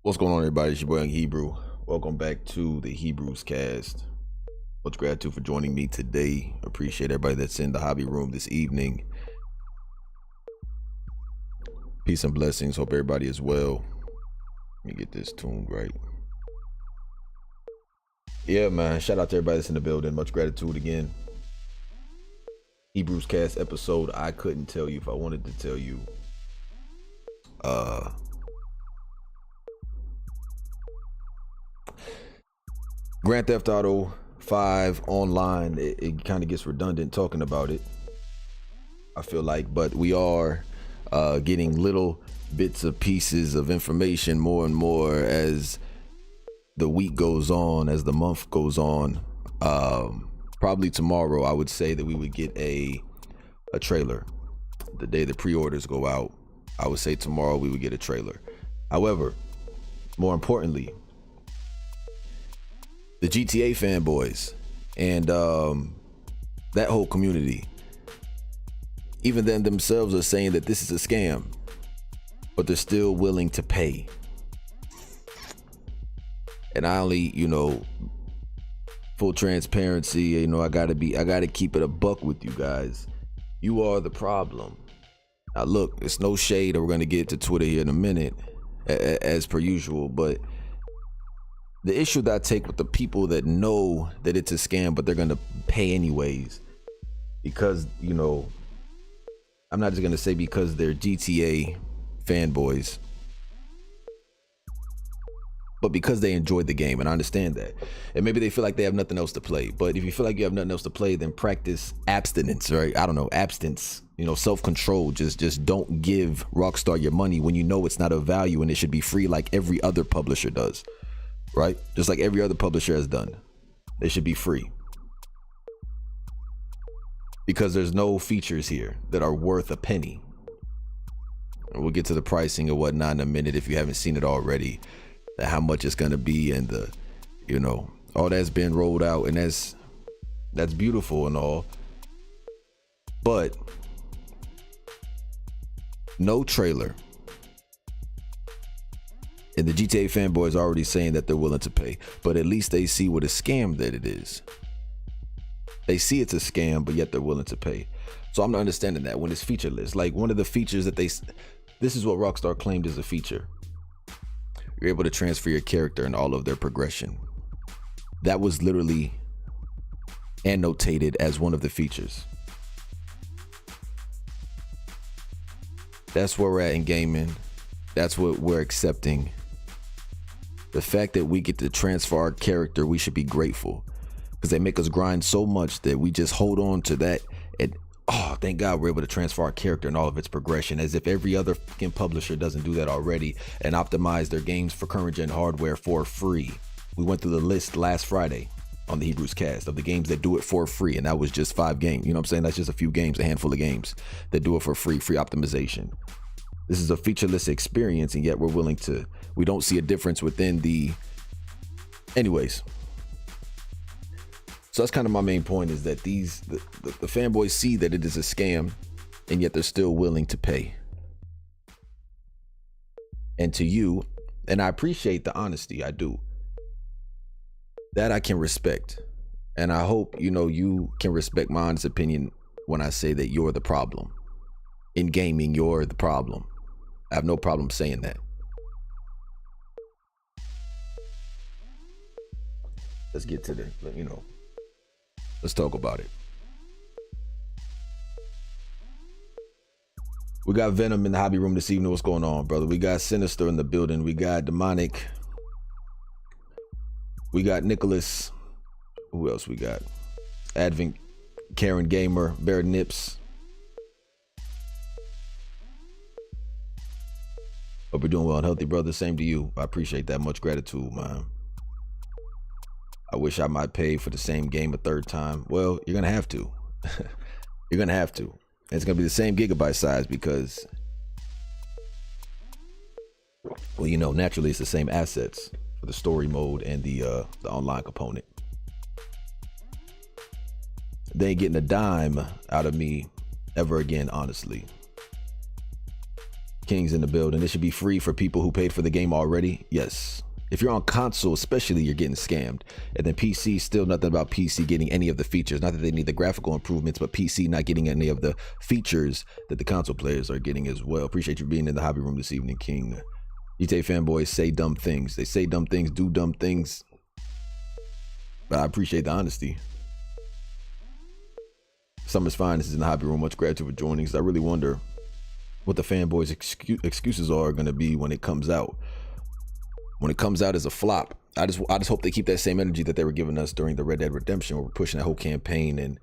What's going on, everybody? It's your boy Young Hebrew. Welcome back to the Hebrews cast. Much gratitude for joining me today. Appreciate everybody that's in the hobby room this evening. Peace and blessings. Hope everybody is well. Let me get this tuned right. Yeah, man. Shout out to everybody that's in the building. Much gratitude again. Hebrews cast episode I couldn't tell you if I wanted to tell you. Grand Theft Auto 5 online, it kind of gets redundant talking about it, I feel like, but we are getting little bits of pieces of information more and more as the week goes on, as the month goes on. Probably tomorrow I would say that we would get a trailer. The day the pre-orders go out, I would say tomorrow we would get a trailer. However, more importantly, the GTA fanboys and that whole community, even them themselves are saying that this is a scam, but they're still willing to pay. And I only, full transparency, I gotta keep it a buck with you guys. You are the problem. Now look, it's no shade, and we're gonna get to Twitter here in a minute, as per usual, but the issue that I take with the people that know that it's a scam, but they're gonna pay anyways, because, I'm not just gonna say because they're GTA fanboys, but because they enjoyed the game, and I understand that. And maybe they feel like they have nothing else to play. But if you feel like you have nothing else to play, then practice abstinence, right? I don't know, abstinence, self-control. Just don't give Rockstar your money when you know it's not of value and it should be free like every other publisher does. Right? Just like every other publisher has done. They should be free. Because there's no features here that are worth a penny. And we'll get to the pricing and whatnot in a minute if you haven't seen it already. How much it's gonna be and the, all that's been rolled out, and that's beautiful and all. But no trailer. And the GTA fanboys are already saying that they're willing to pay, but at least they see what a scam that it is. They see it's a scam, but yet they're willing to pay. So I'm not understanding that when it's featureless. Like, one of the features that this is what Rockstar claimed is a feature. You're able to transfer your character and all of their progression. That was literally annotated as one of the features. That's where we're at in gaming. That's what we're accepting. The fact that we get to transfer our character, we should be grateful, because they make us grind so much that we just hold on to that. And thank God we're able to transfer our character and all of its progression, as if every other fucking publisher doesn't do that already and optimize their games for current gen hardware for free. We went through the list last Friday on the Hebrews cast of the games that do it for free, and that was just 5 games. You know what I'm saying? That's just a few games, a handful of games that do it for free optimization. This is a featureless experience, and yet we don't see a difference within anyways. So that's kind of my main point, is that the fanboys see that it is a scam, and yet they're still willing to pay. And to you, and I appreciate the honesty, I do. That I can respect. And I hope, you can respect my honest opinion when I say that you're the problem. In gaming, you're the problem. I have no problem saying that. Let's get to let's talk about it. We got Venom in the hobby room this evening. What's going on, brother? We got Sinister in the building. We got Demonic. We got Nicholas. Who else we got? Advent, Karen Gamer, Bear Nips. Hope you're doing well and healthy, brother. Same to you. I appreciate that. Much gratitude, man. I wish I might pay for the same game a third time. Well, you're gonna have to. You're gonna have to. And it's gonna be the same gigabyte size because, well, naturally it's the same assets for the story mode and the online component. They ain't getting a dime out of me ever again, honestly. King's in the building. It should be free for people who paid for the game already. Yes. If you're on console, especially, you're getting scammed. And then PC, still nothing about PC getting any of the features. Not that they need the graphical improvements, but PC not getting any of the features that the console players are getting as well. Appreciate you being in the hobby room this evening, King. GTA fanboys say dumb things. They say dumb things, do dumb things. But I appreciate the honesty. Summer's Finest is in the hobby room. Much gratitude for joining us. I really wonder what the fanboys' excuses are going to be when it comes out. When it comes out as a flop, I just hope they keep that same energy that they were giving us during the Red Dead Redemption, where we're pushing that whole campaign and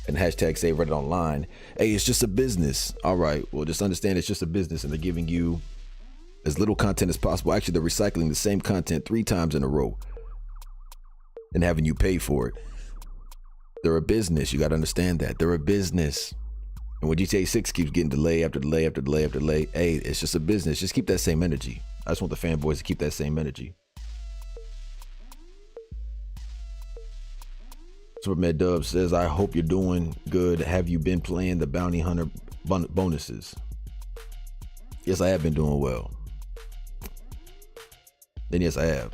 hashtag save Reddit online. Hey, it's just a business. All right, well, just understand it's just a business, and they're giving you as little content as possible. Actually, they're recycling the same content 3 times in a row and having you pay for it. They're a business. You got to understand that. They're a business. And when GTA 6 keeps getting delay after delay after delay after delay, hey, it's just a business. Just keep that same energy. I just want the fanboys to keep that same energy. Superman Dub says, I hope you're doing good. Have you been playing the Bounty Hunter bonuses? Yes, I have been doing well. Then yes, I have.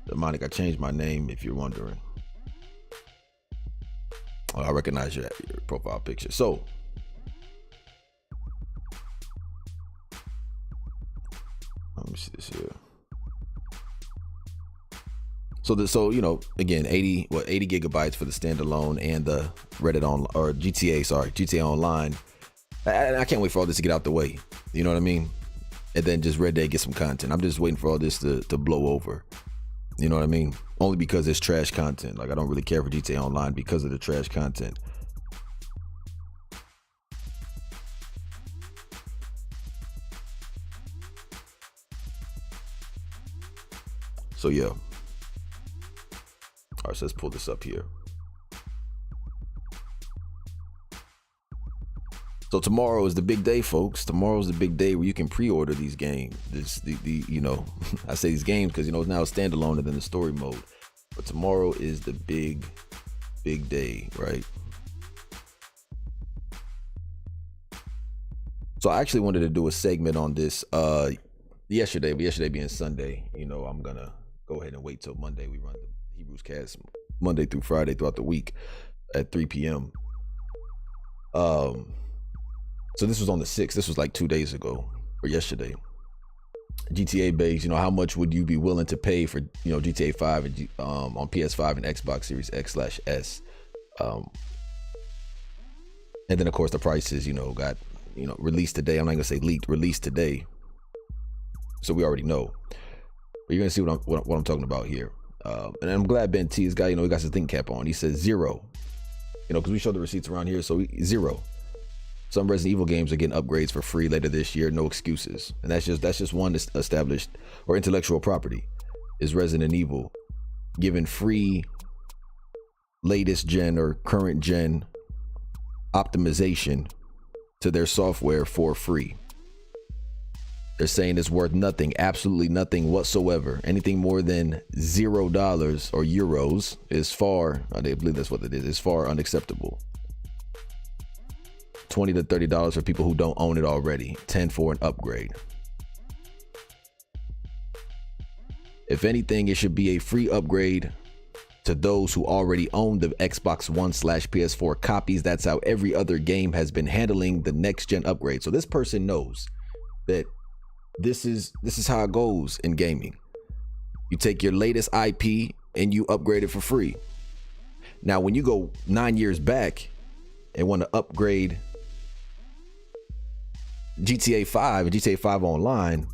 Demonic, I changed my name if you're wondering. Oh, I recognize your profile picture. So, let me see this here. So you know, again, 80 gigabytes for the standalone and the Reddit on or GTA Online. I can't wait for all this to get out the way. You know what I mean? And then just Red Dead get some content. I'm just waiting for all this to blow over. You know what I mean? Only because it's trash content. Like, I don't really care for GTA Online because of the trash content. So yeah. All right, so let's pull this up here. So tomorrow is the big day, folks. Tomorrow's the big day where you can pre-order these games. You know, I say these games because, you know, it's now a standalone and then the story mode. But tomorrow is the big day, right? So I actually wanted to do a segment on this yesterday, but yesterday being Sunday, you know, I'm gonna go ahead and wait till Monday. We run the Hebrews cast Monday through Friday throughout the week at 3 p.m. So this was on the 6th. This was like 2 days ago or yesterday. GTA base, you know, how much would you be willing to pay for, you know, GTA 5 and, on PS5 and Xbox Series X/S? And then of course the prices, you know, got, you know, released today. I'm not gonna say leaked, released today. So we already know. But you're gonna see what I'm talking about here. And I'm glad Ben T, this guy, you know, he got his think cap on. He says 0. You know, because we show the receipts around here, so 0. Some Resident Evil games are getting upgrades for free later this year, no excuses. And that's just one established or intellectual property is Resident Evil giving free latest gen or current gen optimization to their software for free. They're saying it's worth nothing, absolutely nothing whatsoever. Anything more than $0 or euros is far, they believe that's what it is far unacceptable. $20 to $30 for people who don't own it already. $10 for an upgrade. If anything, it should be a free upgrade to those who already own the Xbox One/PS4 copies. That's how every other game has been handling the next gen upgrade. So this person knows that this is how it goes in gaming. You take your latest IP and you upgrade it for free. Now, when you go 9 years back and want to upgrade GTA 5 and GTA 5 Online,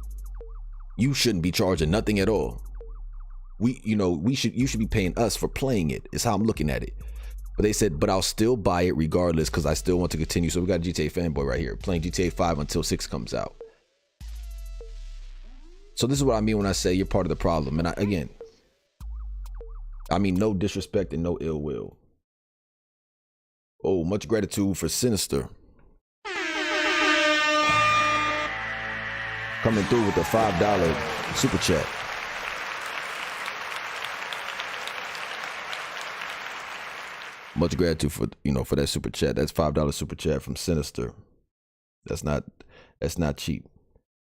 you shouldn't be charging nothing at all. You should be paying us for playing it, is how I'm looking at it. But they said, but I'll still buy it regardless because I still want to continue. So we got a GTA fanboy right here playing GTA 5 until 6 comes out. So this is what I mean when I say you're part of the problem. And I mean no disrespect and no ill will. Oh, much gratitude for Sinister coming through with the $5 super chat. Much gratitude for, you know, for that super chat. That's $5 super chat from Sinister. That's not cheap.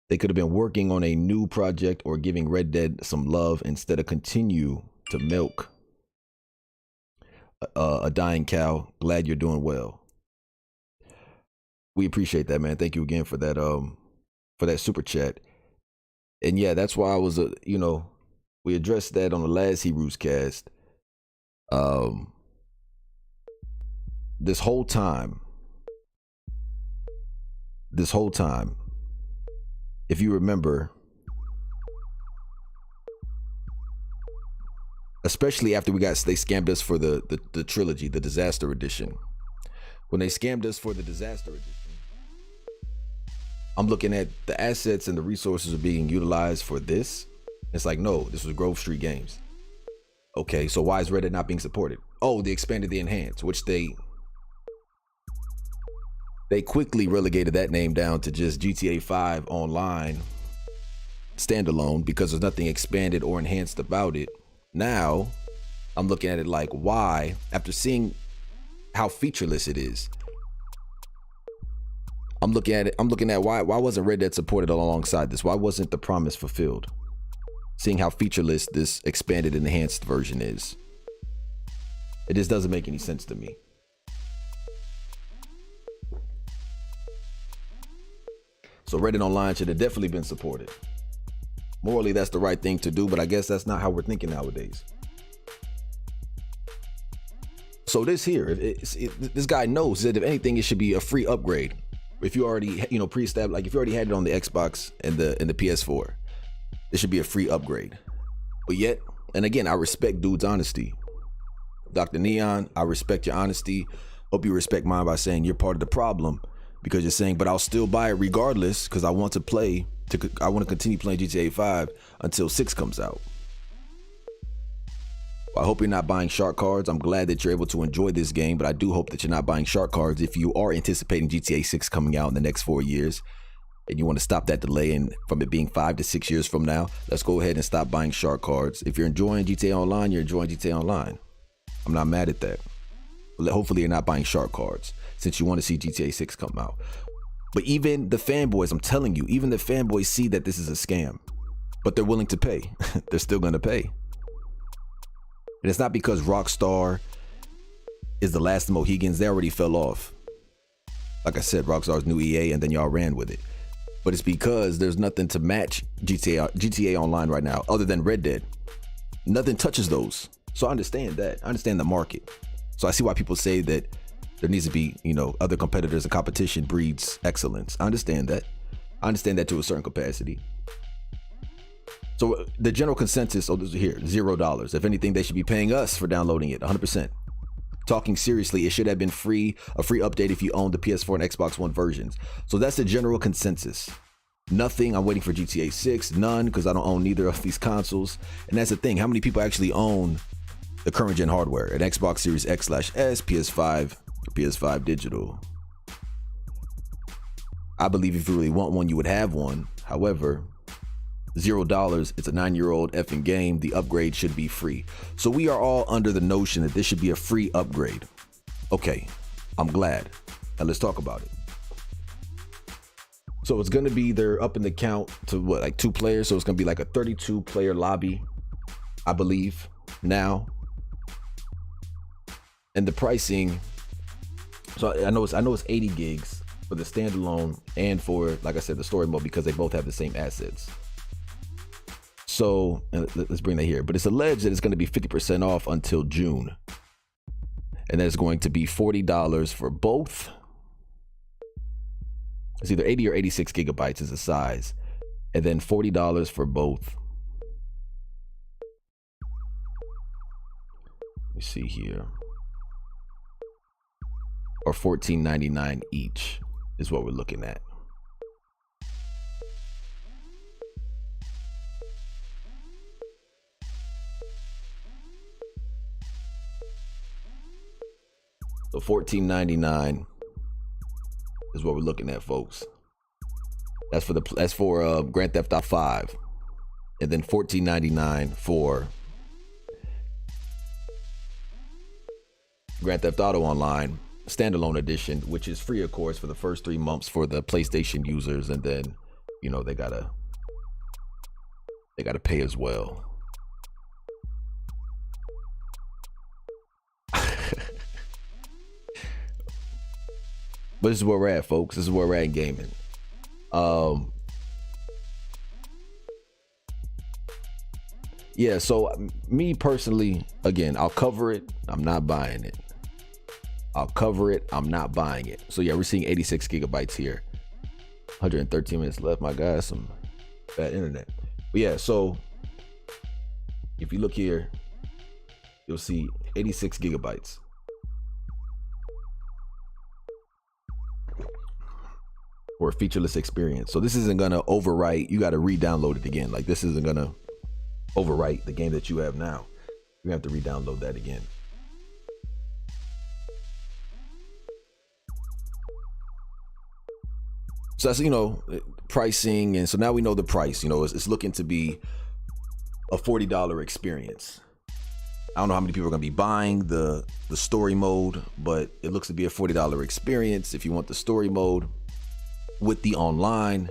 They could have been working on a new project or giving Red Dead some love instead of continue to milk a dying cow. Glad you're doing well. We appreciate that, man. Thank you again for that super chat. And yeah, that's why I was we addressed that on the last Hebrews cast. This whole time, if you remember, especially after they scammed us for the trilogy, the Disaster Edition. When they scammed us for the Disaster Edition, I'm looking at the assets and the resources are being utilized for this. It's like, no, this was Grove Street Games. Okay, so why is Red Dead not being supported? Oh, they expanded the Enhanced, which they quickly relegated that name down to just GTA 5 Online Standalone because there's nothing expanded or enhanced about it. Now, I'm looking at it like, why, after seeing how featureless it is, I'm looking at why wasn't Red Dead supported alongside this? Why wasn't the promise fulfilled? Seeing how featureless this expanded and enhanced version is. It just doesn't make any sense to me. So Red Dead Online should have definitely been supported. Morally, that's the right thing to do, but I guess that's not how we're thinking nowadays. So this here, this guy knows that if anything, it should be a free upgrade. If you already, pre-established, like if you already had it on the Xbox and the PS4, it should be a free upgrade. But yet, and again, I respect dude's honesty. Dr. Neon, I respect your honesty. Hope you respect mine by saying you're part of the problem, because you're saying, but I'll still buy it regardless because I want to continue playing GTA 5 until 6 comes out. Well, I hope you're not buying shark cards. I'm glad that you're able to enjoy this game, but I do hope that you're not buying shark cards if you are anticipating GTA 6 coming out in the next 4 years and you want to stop that delay and from it being 5 to 6 years from now. Let's go ahead and stop buying shark cards. If you're enjoying GTA Online, you're enjoying GTA Online. I'm not mad at that. Hopefully you're not buying shark cards since you want to see GTA 6 come out. But even the fanboys, I'm telling you, even the fanboys see that this is a scam, but they're willing to pay. They're still going to pay. And it's not because Rockstar is the last of the Mohegans. They already fell off. Like I said, Rockstar's new EA, and then y'all ran with it. But it's because there's nothing to match GTA Online right now other than Red Dead. Nothing touches those. So I understand that. I understand the market. So I see why people say that there needs to be, other competitors and competition breeds excellence. I understand that. I understand that to a certain capacity. So the general consensus, here, $0. If anything, they should be paying us for downloading it, 100%. Talking seriously, it should have been a free update if you own the PS4 and Xbox One versions. So that's the general consensus. Nothing, I'm waiting for GTA 6, none, because I don't own neither of these consoles. And that's the thing, how many people actually own the current gen hardware? An Xbox Series X/S, PS5, or PS5 digital. I believe if you really want one, you would have one. However, $0, it's a 9-year-old effing game. The upgrade should be free. So we are all under the notion that this should be a free upgrade. Okay, I'm glad. Now let's talk about it. So it's going to be, they're up in the count to like 2 players. So it's going to be like a 32 player lobby, I believe now. And the pricing, so I know it's 80 gigs for the standalone and for, like I said, the story mode, because they both have the same assets. So let's bring that here. But it's alleged that it's going to be 50% off until June. And that's going to be $40 for both. It's either 80 or 86 gigabytes is the size. And then $40 for both. Let me see here. Or $14.99 each is what we're looking at. So $14.99 is what we're looking at, folks. That's for Grand Theft Auto 5, and then $14.99 for Grand Theft Auto Online Standalone Edition, which is free, of course, for the first 3 months for the PlayStation users, and then you know, they gotta pay as well. But this is where we're at, folks. This is where we're at in gaming. Yeah, so me personally, again, I'll cover it. I'm not buying it. I'll cover it. I'm not buying it. So yeah, we're seeing 86 gigabytes here. 113 minutes left. My God, some bad internet. But yeah, so if you look here, you'll see 86 gigabytes. For a featureless experience. So this isn't gonna overwrite. You got to re-download it again. Like, this isn't gonna overwrite the game that you have now. You have to re-download that again. So that's, you know, pricing. And so now we know the price. You know, it's looking to be a $40 experience. I don't know how many people are going to be buying the story mode, but it looks to be a $40 experience if you want the story mode with the online.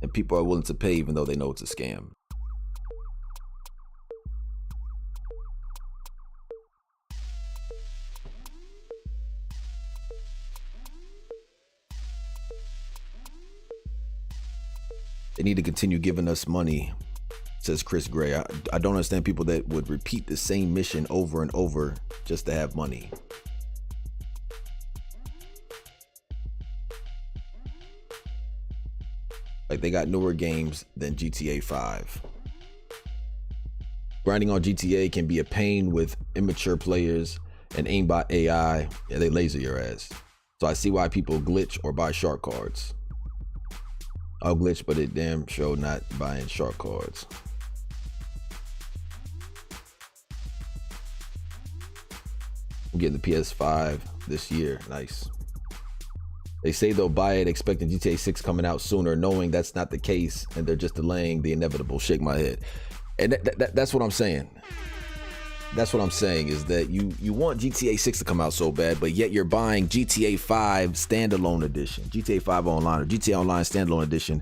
And people are willing to pay even though they know it's a scam. They need to continue giving us money, says Chris Gray. I don't understand people that would repeat the same mission over and over just to have money. Like, they got newer games than GTA 5. Grinding on GTA can be a pain with immature players and aimbot AI. Yeah, they laser your ass. So I see why people glitch or buy shark cards. I'll glitch, but it damn sure not buying shark cards. I'm getting the PS5 this year. Nice. They say they'll buy it expecting GTA 6 coming out sooner, knowing that's not the case, and they're just delaying the inevitable. Shake my head. And that's what I'm saying. That's what I'm saying, is that you want GTA 6 to come out so bad, but yet you're buying GTA 5 Standalone Edition, GTA 5 Online, or GTA Online Standalone Edition.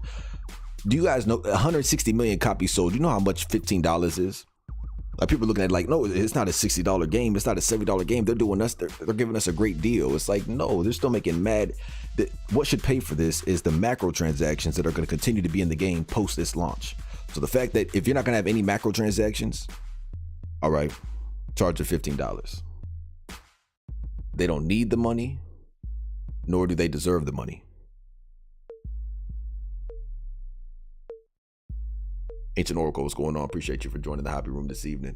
Do you guys know 160 million copies sold? Do you know how much $15 is? Like, people are looking at it like, no, it's not a $60 game. It's not a $70 game. They're doing us. They're giving us a great deal. It's like, no, they're still making mad. What should pay for this is the macro transactions that are going to continue to be in the game post this launch. So the fact that if you're not going to have any macro transactions, all right, charge of $15. They don't need the money, nor do they deserve the money. Ancient Oracle, what's going on? Appreciate you for joining the hobby room this evening.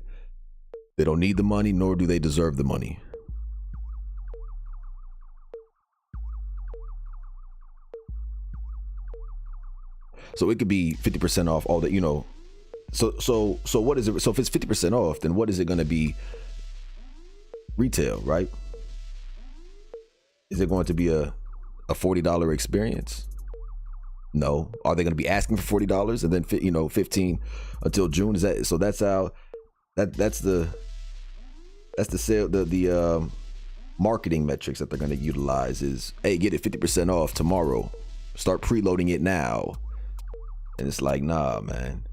They don't need the money, nor do they deserve the money. So it could be 50% off all that, you know. So what is it? So if it's 50% off, then what is it going to be retail, right? Is it going to be a $40 experience? No. Are they going to be asking for $40 and then 15 until June? Is that so? That's how that's the sale, the marketing metrics that they're going to utilize is, hey, get it 50% off tomorrow. Start preloading it now. And it's like, nah, man.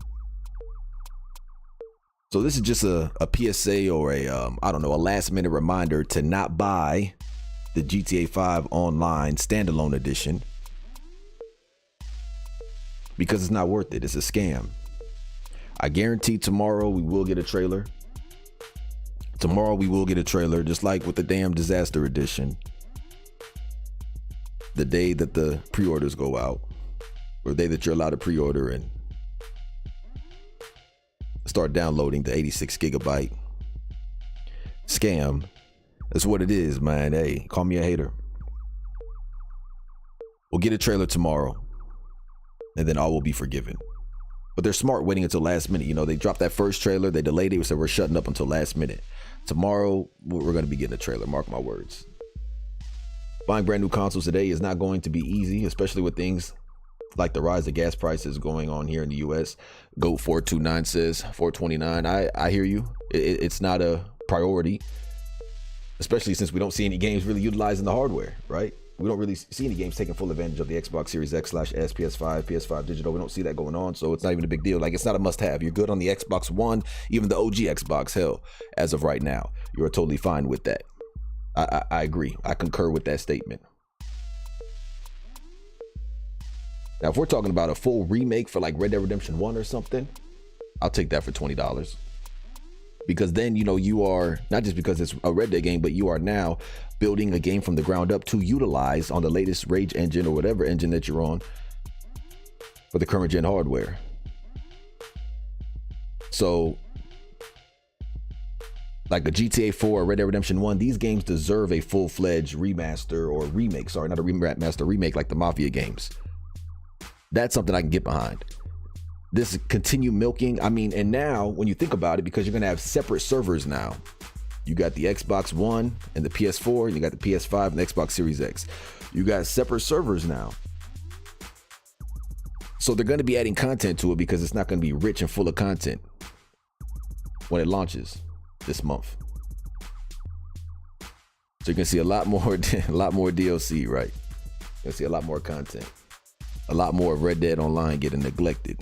So this is just a PSA or I don't know, a last minute reminder to not buy the GTA 5 Online Standalone Edition, because it's not worth it. It's a scam. I guarantee tomorrow we will get a trailer. Tomorrow we will get a trailer, just like with the damn Disaster Edition. The day that the pre-orders go out, or the day that you're allowed to pre-order and start downloading the 86 gigabyte scam. That's what it is, man. Hey, call me a hater. We'll get a trailer tomorrow, and then all will be forgiven. But they're smart waiting until last minute. You know, they dropped that first trailer, they delayed it, so we're shutting up until last minute. Tomorrow, we're going to be getting a trailer, mark my words. Buying brand new consoles today is not going to be easy, especially with things like the rise of gas prices going on here in the US. Goat 429 says 429. I hear you. It's not a priority, especially since we don't see any games really utilizing the hardware, right? We don't really see any games taking full advantage of the Xbox Series X/S, PS5, PS5 digital. We don't see that going on, so it's not even a big deal. Like, it's not a must-have. You're good on the Xbox One, even the OG Xbox. Hell, as of right now, you're totally fine with that. I agree. I concur with that statement. Now, if we're talking about a full remake for like Red Dead Redemption 1 or something, I'll take that for $20. Because then, you know, you are, not just because it's a Red Dead game, but you are now building a game from the ground up to utilize on the latest Rage engine or whatever engine that you're on for the current gen hardware. So like a GTA 4 or Red Dead Redemption 1, these games deserve a full-fledged remaster or remake. Sorry, not a remaster, remake like the Mafia games. That's something I can get behind. This continue milking, I mean, and now when you think about it, because you're gonna have separate servers now. You got the Xbox One and the PS4, and you got the PS5 and the Xbox Series X. You got separate servers now. So they're gonna be adding content to it because it's not gonna be rich and full of content when it launches this month. So you're gonna see a lot more DLC, right? You're gonna see a lot more content. A lot more of Red Dead Online getting neglected.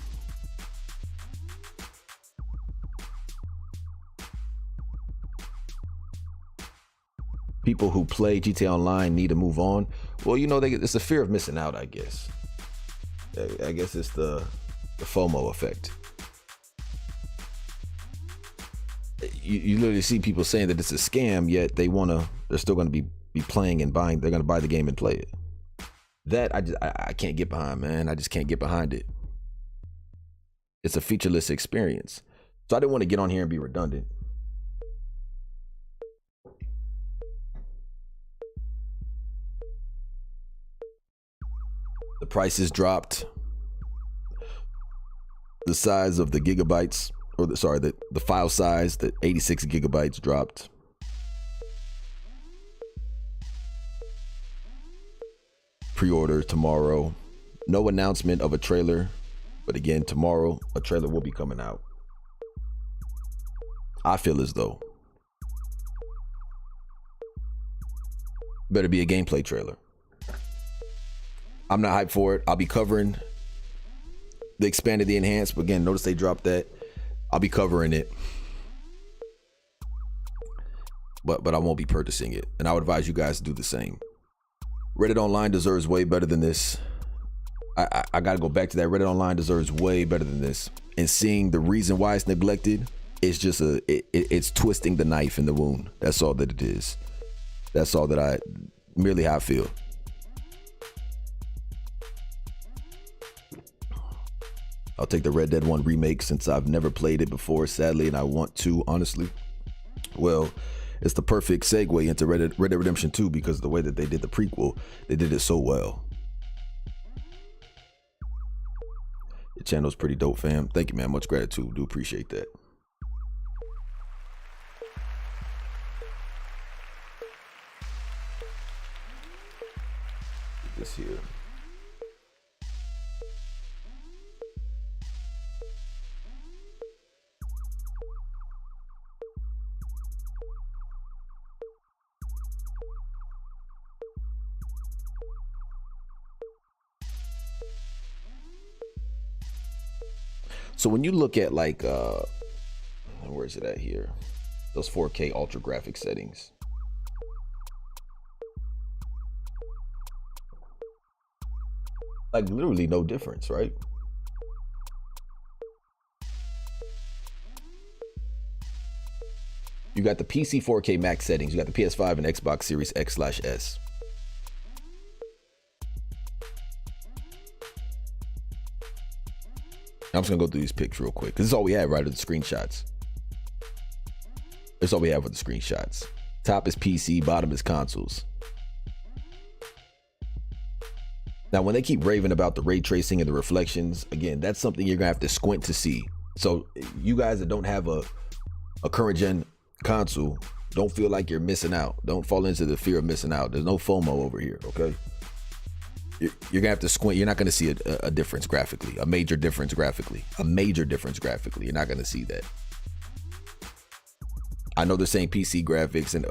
People who play GTA Online need to move on. Well, you know, it's a fear of missing out, I guess. I guess it's the FOMO effect. You literally see people saying that it's a scam, yet they're still gonna be playing and buying. They're gonna buy the game and play it. That I can't get behind, man. I just can't get behind it. It's a featureless experience. So I didn't want to get on here and be redundant. The prices dropped. The size of the gigabytes, or the file size, the 86 gigabytes dropped. Pre-order tomorrow. No announcement of a trailer, but again, tomorrow a trailer will be coming out. I feel as though better be a gameplay trailer. I'm not hyped for it. I'll be covering the expanded, the enhanced, but again, notice they dropped that. I'll be covering it, but I won't be purchasing it, and I would advise you guys to do the same. Reddit Online deserves way better than this. I gotta go back to that. Reddit Online deserves way better than this. And seeing the reason why it's neglected, it's just it's twisting the knife in the wound. That's all that it is. That's all that merely how I feel. I'll take the Red Dead 1 remake since I've never played it before, sadly, and I want to, honestly. Well, it's the perfect segue into Red Dead Redemption 2 because the way that they did the prequel, they did it so well. Your channel's pretty dope, fam. Thank you, man. Much gratitude. Do appreciate that. This here. So when you look at like, where is it at here? Those 4K ultra graphic settings. Like literally no difference, right? You got the PC 4K max settings. You got the PS5 and Xbox Series X/S. I'm just gonna go through these pics real quick because this is all we have, right? Are the screenshots. That's all we have with the screenshots. Top is PC, bottom is consoles. Now, when they keep raving about the ray tracing and the reflections, again, that's something you're gonna have to squint to see. So you guys that don't have a current gen console, don't feel like you're missing out. Don't fall into the fear of missing out. There's no FOMO over here, okay? You're gonna have to squint. You're not gonna see a difference graphically, a major difference graphically. You're not gonna see that. I know they're saying PC graphics, and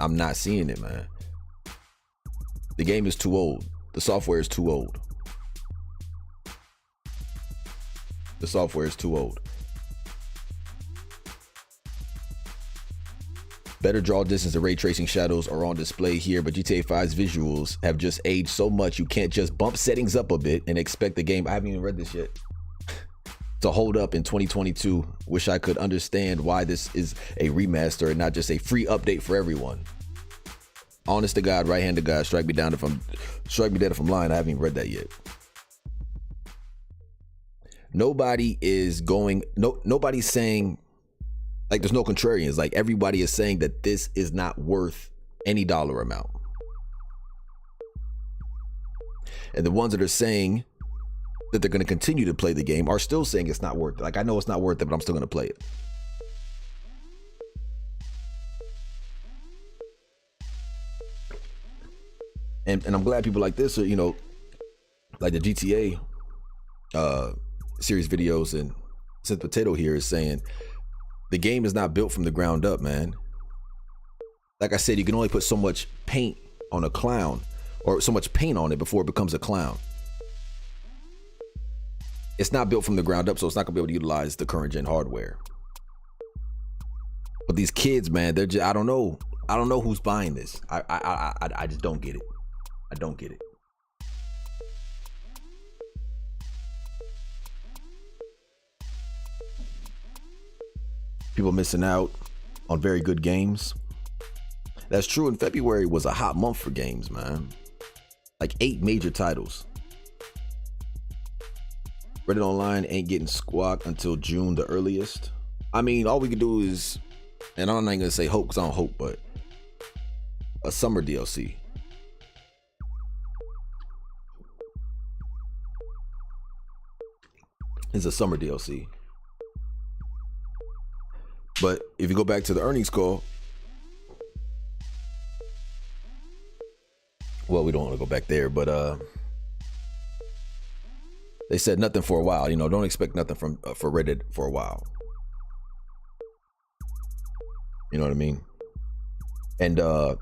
I'm not seeing it, man. The game is too old. The software is too old. The software is too old. Better draw distance and ray tracing shadows are on display here, but GTA 5's visuals have just aged so much you can't just bump settings up a bit and expect the game, I haven't even read this yet, to hold up in 2022. Wish I could understand why this is a remaster and not just a free update for everyone. Honest to God, right hand to God, strike me dead if I'm lying. I haven't even read that yet. Nobody's saying, like, there's no contrarians. Like, everybody is saying that this is not worth any dollar amount. And the ones that are saying that they're going to continue to play the game are still saying it's not worth it. Like, I know it's not worth it, but I'm still going to play it. And I'm glad people like this are, you know, like the GTA series videos, and Synth Potato here is saying the game is not built from the ground up, man. Like I said, you can only put so much paint on a clown, or so much paint on it before it becomes a clown. It's not built from the ground up, so it's not gonna be able to utilize the current gen hardware. But these kids, man, they're just, I don't know who's buying this. I just don't get it. I don't get it. People missing out on very good games. That's true. And February was a hot month for games, man. Like 8 major titles. Reddit Online ain't getting squawk until June, the earliest. I mean, all we can do is, and I'm not gonna say hope because I don't hope, but a summer DLC. It's a summer DLC. But if you go back to the earnings call, well, we don't want to go back there, but they said nothing for a while. You know, don't expect nothing from for Reddit for a while. You know what I mean? And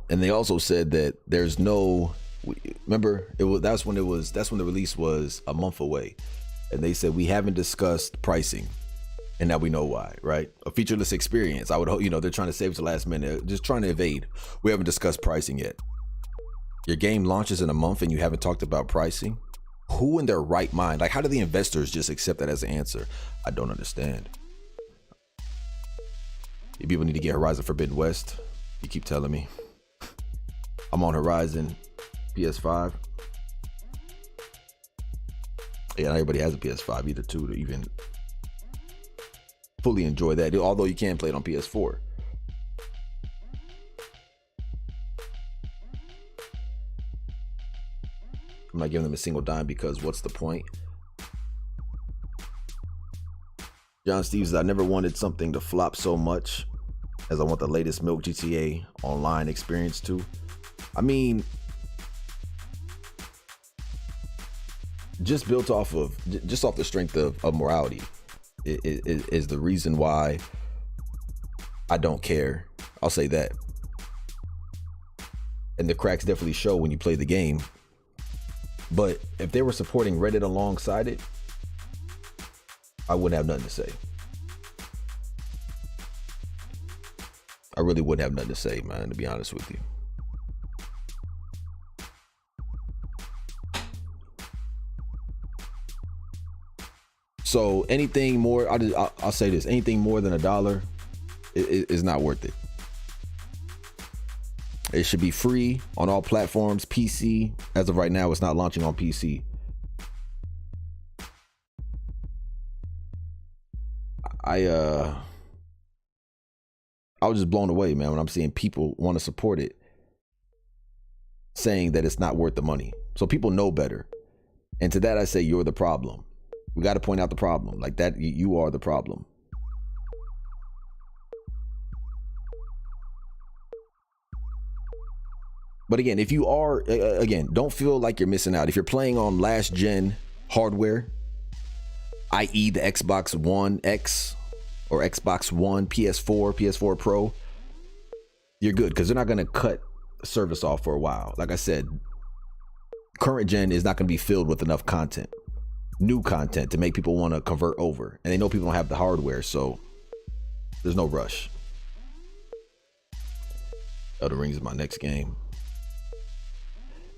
they also said that there's no, remember, that's when the release was a month away, and they said we haven't discussed pricing. And now we know why, right? A featureless experience. I would hope, you know, they're trying to save it to the last minute, just trying to evade. We haven't discussed pricing yet. Your game launches in a month and you haven't talked about pricing? Who in their right mind? Like, how do the investors just accept that as an answer? I don't understand. You people need to get Horizon Forbidden West. You keep telling me. I'm on Horizon PS5. Yeah, not everybody has a PS5 either, too, to even fully enjoy that, although you can play it on PS4. I'm not giving them a single dime because what's the point? John Steve says, I never wanted something to flop so much as I want the latest Milk GTA Online experience too. I mean, just off the strength of morality is the reason why I don't care. I'll say that. And the cracks definitely show when you play the game. But if they were supporting Reddit alongside it, I wouldn't have nothing to say. I really wouldn't have nothing to say, man, to be honest with you. So anything more, I'll say this, anything more than $1 is not worth it. It should be free on all platforms. PC, as of right now, it's not launching on PC. I was just blown away, man, when I'm seeing people want to support it, saying that it's not worth the money. So people know better. And to that I say, you're the problem. We got to point out the problem. Like that, you are the problem. But again, if you are, again, don't feel like you're missing out. If you're playing on last gen hardware, i.e. the Xbox One X or Xbox One, PS4 Pro, you're good, because they're not going to cut service off for a while. Like I said, current gen is not going to be filled with enough content, new content to make people want to convert over, and they know people don't have the hardware, so there's no rush. Elden Ring is my next game.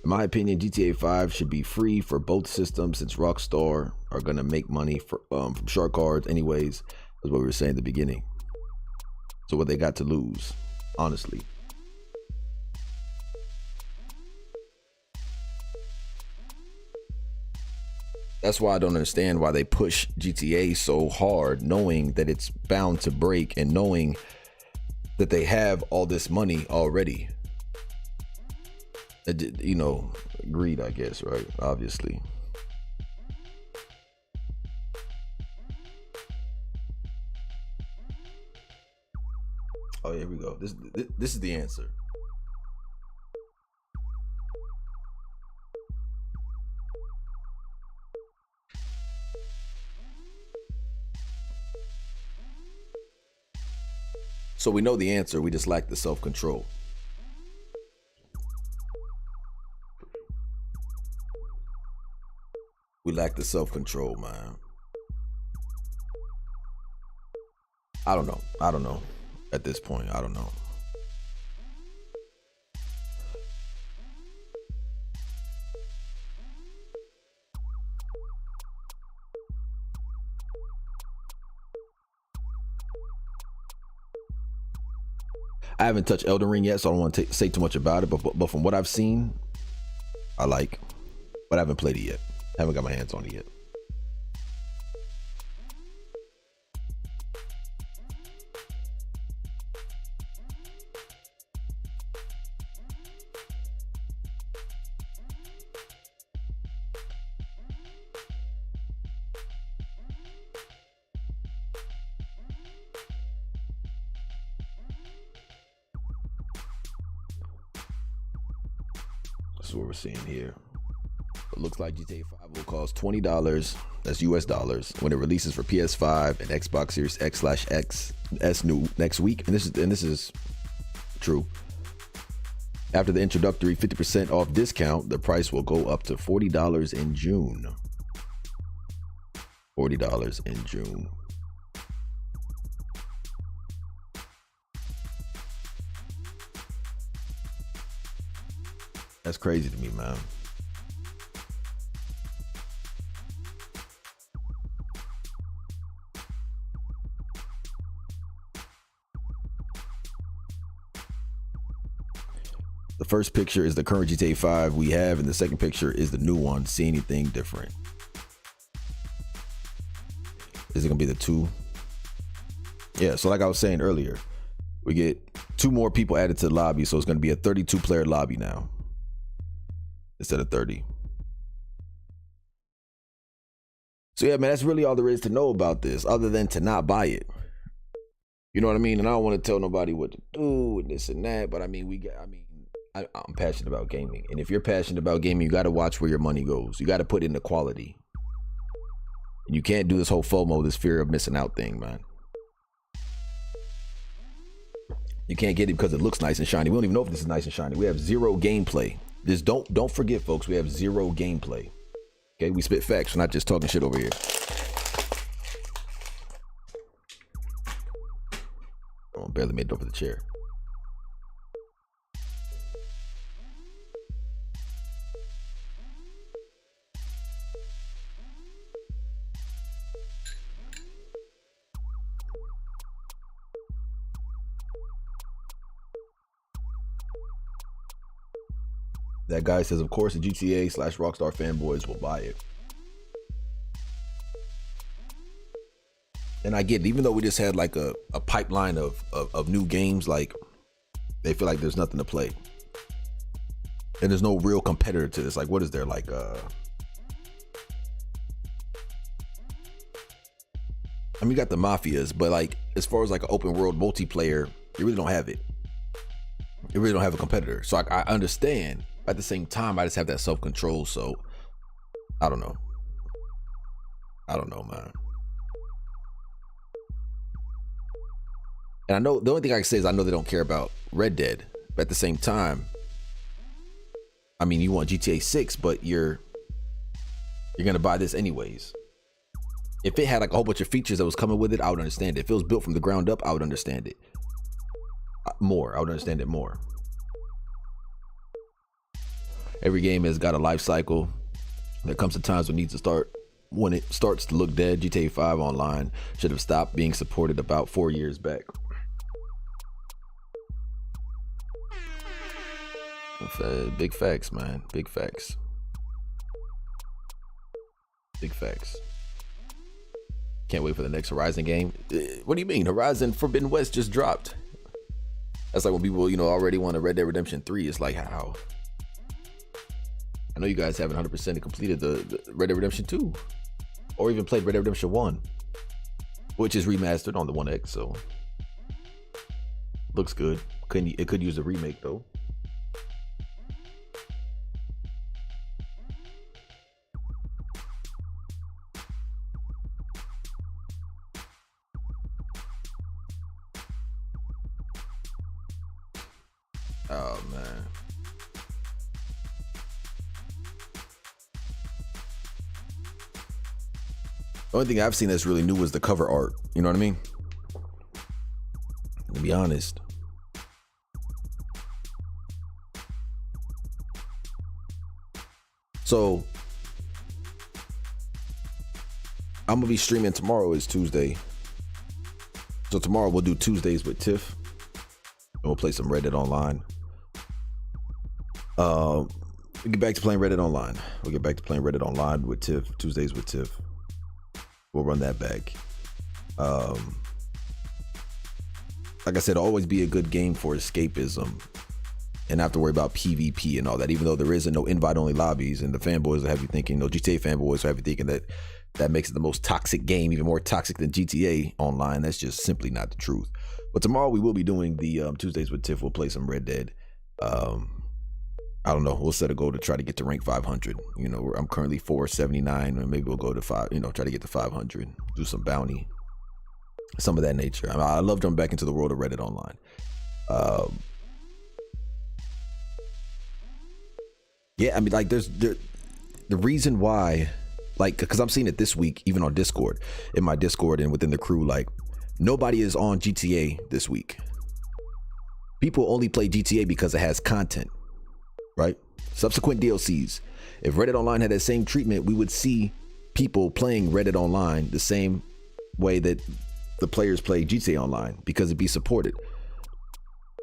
In my opinion, GTA 5 should be free for both systems since Rockstar are going to make money from shark cards anyways. That's what we were saying at the beginning. So what they got to lose, honestly. That's why I don't understand why they push GTA so hard, knowing that it's bound to break and knowing that they have all this money already. You know, greed, I guess, right? Obviously. Oh, here we go. This is the answer. So we know the answer, we just lack the self-control. We lack the self-control, man. I don't know. At this point, I don't know. I haven't touched Elden Ring yet, so I don't want to say too much about it. But from what I've seen, I like. But I haven't played it yet. Haven't got my hands on it yet. That's what we're seeing here. It looks like GTA 5 will cost $20, that's US dollars, when it releases for PS5 and Xbox Series X/S next week. And this is true. After the introductory 50% off discount, the price will go up to $40 in June. $40 in June. That's crazy to me, man. The first picture is the current GTA 5 we have, and the second picture is the new one. See anything different? Is it gonna be the two? Yeah, so like I was saying earlier, we get 2 more people added to the lobby, so it's gonna be a 32 player lobby now instead of 30. So yeah, man, that's really all there is to know about this, other than to not buy it. You know what I mean? And I don't want to tell nobody what to do and this and that, but I mean, I'm passionate about gaming. And if you're passionate about gaming, you got to watch where your money goes. You got to put in the quality. And you can't do this whole FOMO, this fear of missing out thing, man. You can't get it because it looks nice and shiny. We don't even know if this is nice and shiny. We have 0 gameplay. Just don't forget, folks, we have 0 gameplay. Okay, we spit facts. We're not just talking shit over here. Oh, barely made it over the chair. That guy says, of course, the GTA/Rockstar fanboys will buy it. And I get it, even though we just had like a pipeline of new games, like they feel like there's nothing to play. And there's no real competitor to this. Like, what is there? Like, I mean, you got the mafias, but like, as far as like an open world multiplayer, you really don't have it. You really don't have a competitor. So I understand. At the same time, I just have that self-control. So I don't know. Man. And I know the only thing I can say is I know they don't care about Red Dead, but at the same time, I mean, you want GTA 6, but you're gonna buy this anyways. If it had like a whole bunch of features that was coming with it, I would understand it. If it was built from the ground up, I would understand it more. I would understand it more. Every game has got a life cycle. There comes to times when it needs to start. When it starts to look dead, GTA 5 Online should have stopped being supported about 4 years back. Big facts, man. Big facts. Big facts. Can't wait for the next Horizon game. What do you mean? Horizon Forbidden West just dropped. That's like when people, already want a Red Dead Redemption 3. It's like, how? I know you guys haven't 100% completed the Red Dead Redemption 2. Or even played Red Dead Redemption 1. Which is remastered on the One X, so. Looks good. It could use a remake, though. Oh, man. The only thing I've seen that's really new was the cover art. You know what I mean? To be honest. So, I'm going to be streaming tomorrow. Is Tuesday. So tomorrow we'll do Tuesdays with Tiff. And we'll play some Red Dead Online. We get back to playing Red Dead Online. We'll get back to playing Red Dead Online with Tiff. Tuesdays with Tiff. We'll run that back. Like I said, it'll always be a good game for escapism and not have to worry about PvP and all that, even though there isn't no invite-only lobbies, and the fanboys will have you thinking, GTA fanboys will have you thinking that makes it the most toxic game, even more toxic than GTA Online. That's just simply not the truth. But tomorrow we will be doing the Tuesdays with Tiff. We'll play some Red Dead. I don't know. We'll set a goal to try to get to rank 500. I'm currently 479, or maybe we'll go to 5. Try to get to 500. Do some bounty, some of that nature. I love jumping back into the world of Red Dead Online. Yeah, like there's the reason why, like, because I'm seeing it this week, even on Discord, in my Discord and within the crew, like nobody is on GTA this week. People only play GTA because it has content. Right? Subsequent DLCs. If Red Dead Online had that same treatment, we would see people playing Red Dead Online the same way that the players play GTA Online, because it'd be supported.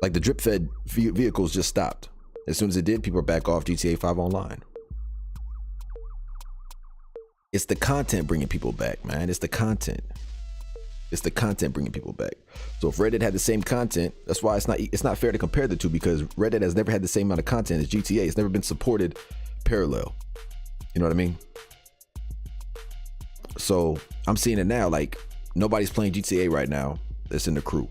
Like the drip fed vehicles just stopped. As soon as it did, people are back off GTA 5 Online. It's the content bringing people back, man. It's the content. It's the content bringing people back. So if Red Dead had the same content, that's why it's not fair to compare the two, because Red Dead has never had the same amount of content as GTA. It's never been supported parallel. You know what I mean? So I'm seeing it now. Like nobody's playing GTA right now that's in the crew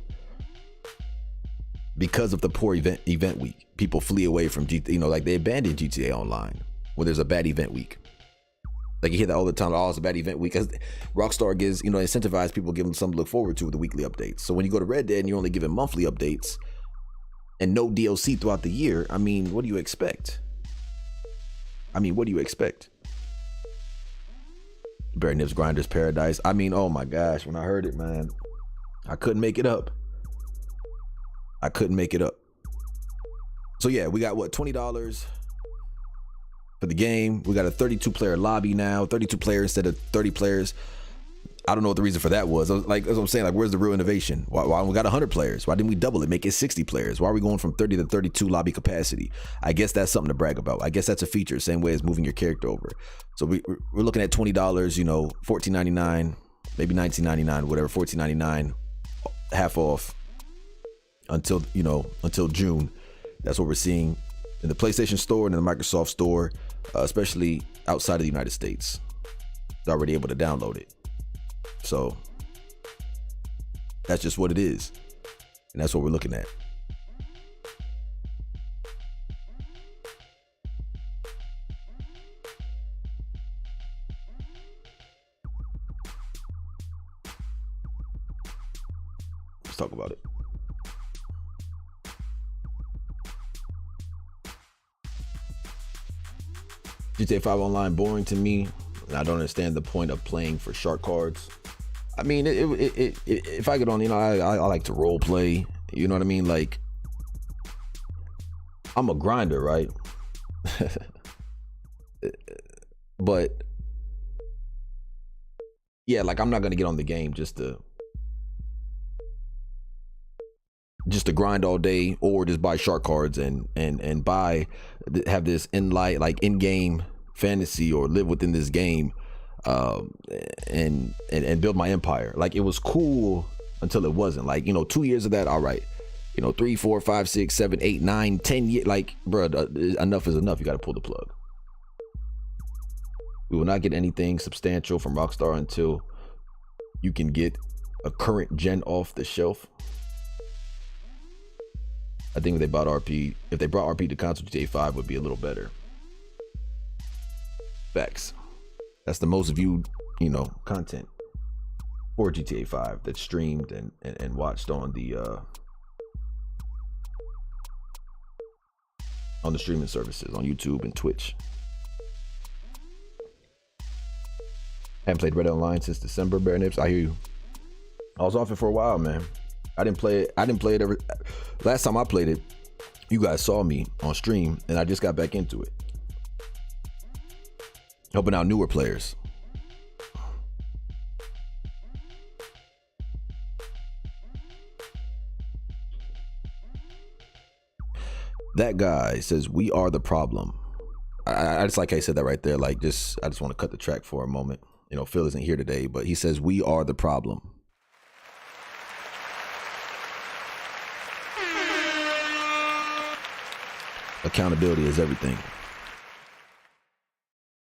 because of the poor event week. People flee away from GTA. Like they abandon GTA Online when there's a bad event week. Like you hear that all the time. Oh, it's a bad event week. Because Rockstar gives, incentivize people, give them something to look forward to with the weekly updates. So when you go to Red Dead and you're only given monthly updates and no DLC throughout the year, what do you expect? What do you expect? Bare Nips Grinders Paradise. Oh my gosh, when I heard it, man, I couldn't make it up. I couldn't make it up. So yeah, we got what, $20 for the game. We got a 32 player lobby now, 32 players instead of 30 players. I don't know what the reason for that was. That's what I'm saying. Like, where's the real innovation? Why we got 100 players? Why didn't we double it, make it 60 players? Why are we going from 30 to 32 lobby capacity? I guess that's something to brag about. I guess that's a feature, same way as moving your character over. So we're looking at $20, $14.99, maybe $19.99, whatever, $14.99, half off until June. That's what we're seeing in the PlayStation Store and in the Microsoft Store, especially outside of the United States. They're already able to download it. So that's just what it is. And that's what we're looking at. Let's talk about it. GTA 5 Online boring to me. I don't understand the point of playing for shark cards. I mean, if I get on, I like to role play. You know what I mean? Like, I'm a grinder, right? But yeah, like I'm not gonna get on the game just to grind all day, or just buy shark cards and have this in-game fantasy, or live within this game, and build my empire. Like, it was cool until it wasn't. Like, 2 years of that, all right. 3, 4, 5, 6, 7, 8, 9, 10 years. Like, bro, enough is enough. You got to pull the plug. We will not get anything substantial from Rockstar until you can get a current gen off the shelf. I think if they brought RP to console, GTA 5 would be a little better. Facts. That's the most viewed, content for GTA 5 that's streamed and watched on the streaming services, on YouTube and Twitch. Haven't played Red Dead Online since December, Bear Nips. I hear you. I was off it for a while, man. I didn't play it ever. Last time I played it, you guys saw me on stream, and I just got back into it. Helping out newer players. That guy says, "We are the problem." I just like I said that right there. Like, I just want to cut the track for a moment. Phil isn't here today, but he says, "We are the problem." Accountability is everything.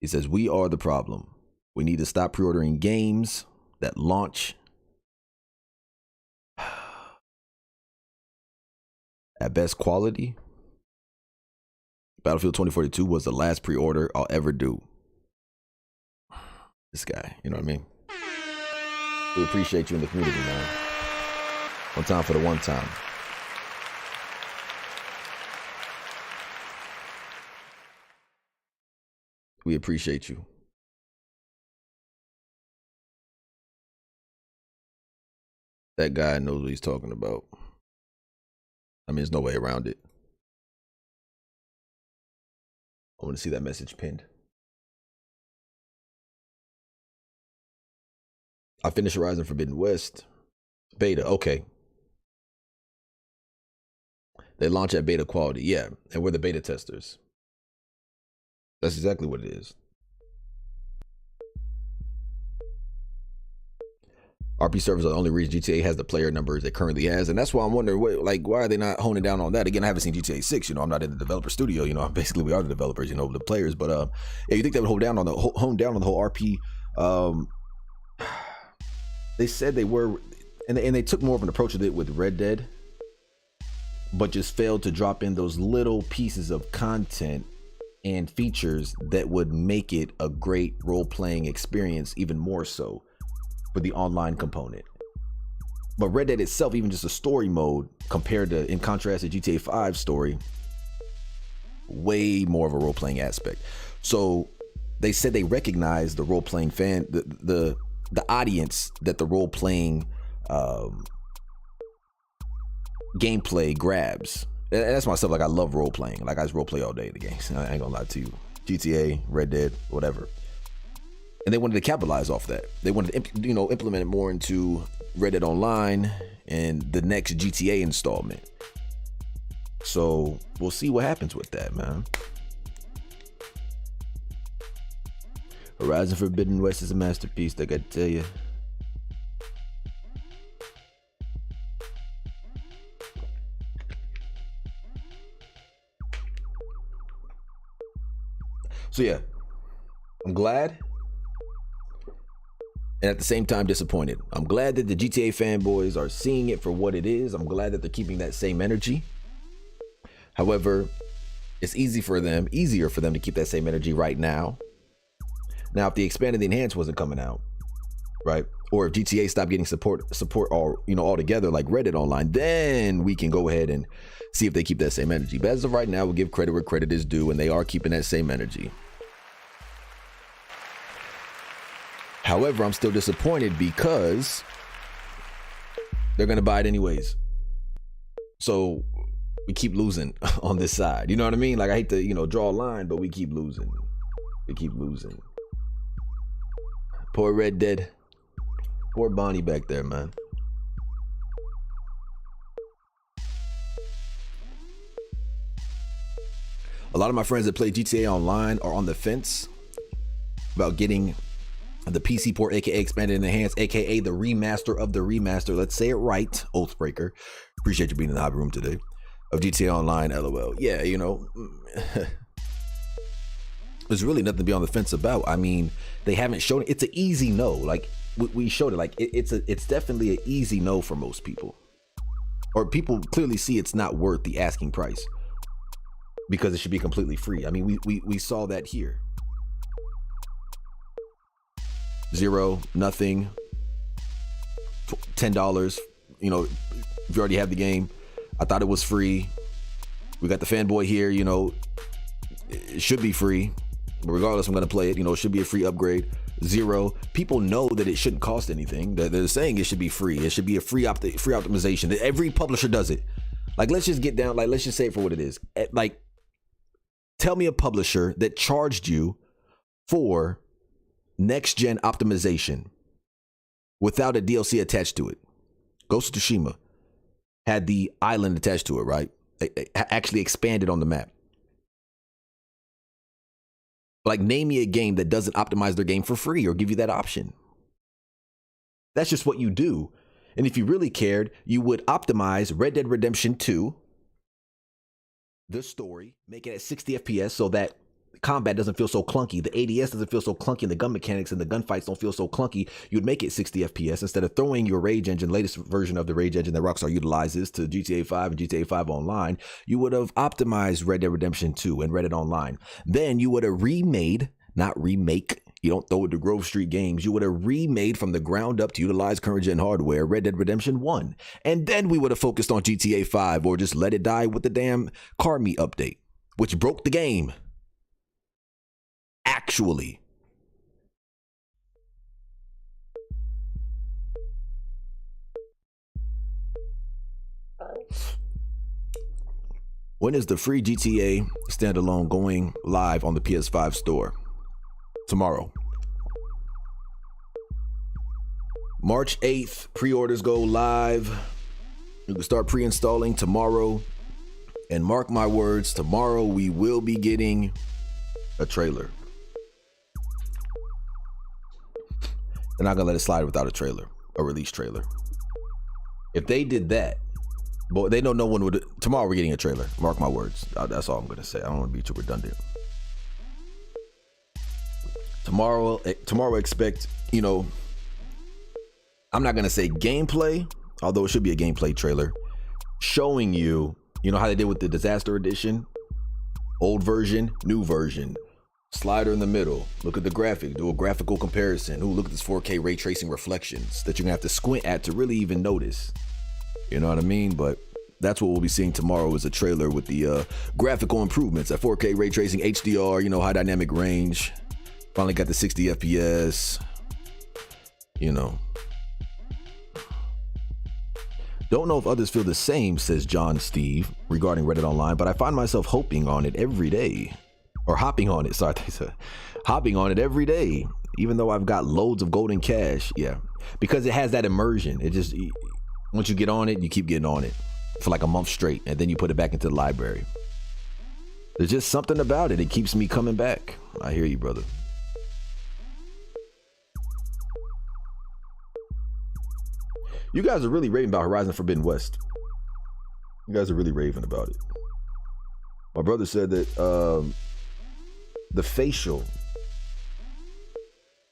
He says, "We are the problem. We need to stop pre-ordering games that launch at best quality. Battlefield 2042 was the last pre-order I'll ever do." This guy, you know what I mean? We appreciate you in the community, man. One time for the one time. We appreciate you. That guy knows what he's talking about. I mean, there's no way around it. I want to see that message pinned. I finished Horizon Forbidden West beta. Okay. They launch at beta quality. Yeah. And we're the beta testers. That's exactly what it is. RP servers are the only reason GTA has the player numbers it currently has, and that's why I'm wondering, why are they not honing down on that? Again, I haven't seen GTA 6. I'm not in the developer studio. Basically we are the developers. The players. But yeah, you think they would hone down on the whole RP? They said they were, and they took more of an approach with it with Red Dead, but just failed to drop in those little pieces of content and features that would make it a great role-playing experience, even more so for the online component. But Red Dead itself, even just a story mode, in contrast to GTA 5 story, way more of a role-playing aspect. So they said they recognize the role-playing fan, the audience that the role-playing gameplay grabs. And that's myself. Like, I love role-playing. Like, I just role-play all day in the games. I ain't gonna lie to you. GTA, Red Dead, whatever. And they wanted to capitalize off that. They wanted to, implement it more into Red Dead Online and the next GTA installment. So we'll see what happens with that, man. Horizon Forbidden West is a masterpiece, I gotta tell you. So yeah, I'm glad, and at the same time disappointed. I'm glad that the GTA fanboys are seeing it for what it is. I'm glad that they're keeping that same energy. However, it's easier for them to keep that same energy right now. Now, if the expanded enhanced wasn't coming out, right, or if GTA stopped getting support all altogether, like Red Dead Online, then we can go ahead and see if they keep that same energy. But as of right now, we'll give credit where credit is due, and they are keeping that same energy. However, I'm still disappointed because they're going to buy it anyways. So we keep losing on this side. You know what I mean? Like, I hate to, draw a line, but we keep losing. We keep losing. Poor Red Dead. Poor Bonnie back there, man. A lot of my friends that play GTA Online are on the fence about getting the PC port, aka expanded and enhanced, aka the remaster of the remaster. Let's say it right, Oathbreaker. Appreciate you being in the hobby room today. Of GTA Online, LOL. Yeah, there's really nothing to be on the fence about. I mean, they haven't shown it. It's an easy no. Like, we showed it. Like, it's definitely an easy no for most people. Or people clearly see it's not worth the asking price because it should be completely free. I mean, we saw that here. 0, nothing, $10. If you already have the game. I thought it was free. We got the fanboy here. It should be free. But regardless, I'm going to play it. It should be a free upgrade. 0. People know that it shouldn't cost anything. They're saying it should be free. It should be a free optimization. Every publisher does it. Like, let's just get down. Like, let's just say it for what it is. Like, tell me a publisher that charged you for next gen optimization without a DLC attached to it. Ghost of Tsushima had the island attached to it, right? It actually expanded on the map. Like, name me a game that doesn't optimize their game for free or give you that option. That's just what you do. And if you really cared, you would optimize Red Dead Redemption 2, the story, make it at 60 FPS so that combat doesn't feel so clunky. The ADS doesn't feel so clunky, and the gun mechanics and the gunfights don't feel so clunky. You'd make it 60 FPS instead of throwing your Rage engine, latest version of the Rage engine that Rockstar utilizes, to GTA 5 and GTA 5 Online. You would have optimized Red Dead Redemption 2 and Red Dead Online. Then you would have remade, not remake. You don't throw it to Grove Street Games. You would have remade from the ground up to utilize current gen hardware Red Dead Redemption 1. And then we would have focused on GTA 5 or just let it die with the damn car meet update, which broke the game. Actually. When is the free GTA standalone going live on the PS5 store? Tomorrow. March 8th, pre-orders go live. You can start pre-installing tomorrow. And mark my words, tomorrow we will be getting a trailer. They're not gonna let it slide without a trailer, a release trailer. If they did that, but they know no one would. Tomorrow we're getting a trailer. Mark my words. That's all I'm gonna say. I don't want to be too redundant. Tomorrow expect, I'm not gonna say gameplay, although it should be a gameplay trailer, showing you, how they did with the Disaster Edition, old version, new version. Slider in the middle. Look at the graphic. Do a graphical comparison. Ooh, look at this 4K ray tracing reflections that you're gonna have to squint at to really even notice. You know what I mean? But that's what we'll be seeing tomorrow, is a trailer with the graphical improvements at 4K ray tracing, HDR, high dynamic range. Finally got the 60 FPS. Don't know if others feel the same, says John Steve, regarding Reddit Online, but I find myself hoping on it every day. Or hopping on it, hopping on it every day, even though I've got loads of golden cash. Yeah, because it has that immersion. It just, once you get on it, you keep getting on it for like a month straight, and then you put it back into the library. There's just something about it. It keeps me coming back. I hear you, brother. You guys are really raving about Horizon Forbidden West. You guys are really raving about it. My brother said that the facial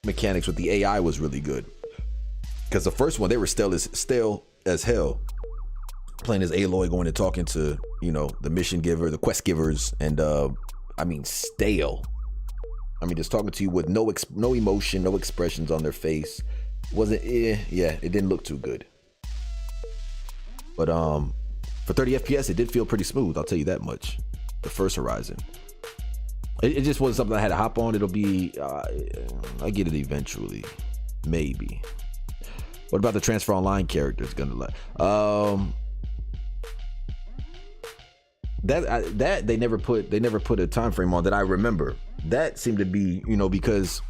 mechanics with the AI was really good, because the first one, they were stale as hell, playing as Aloy, going and talking to the mission giver, the quest givers, and stale. Just talking to you with no emotion, no expressions on their face. It didn't look too good. But for 30 FPS, it did feel pretty smooth, I'll tell you that much. The first Horizon. It just wasn't something I had to hop on. It'll be, I get it eventually. Maybe. What about the transfer online characters gonna let? That they never put a time frame on that I remember. That seemed to be, because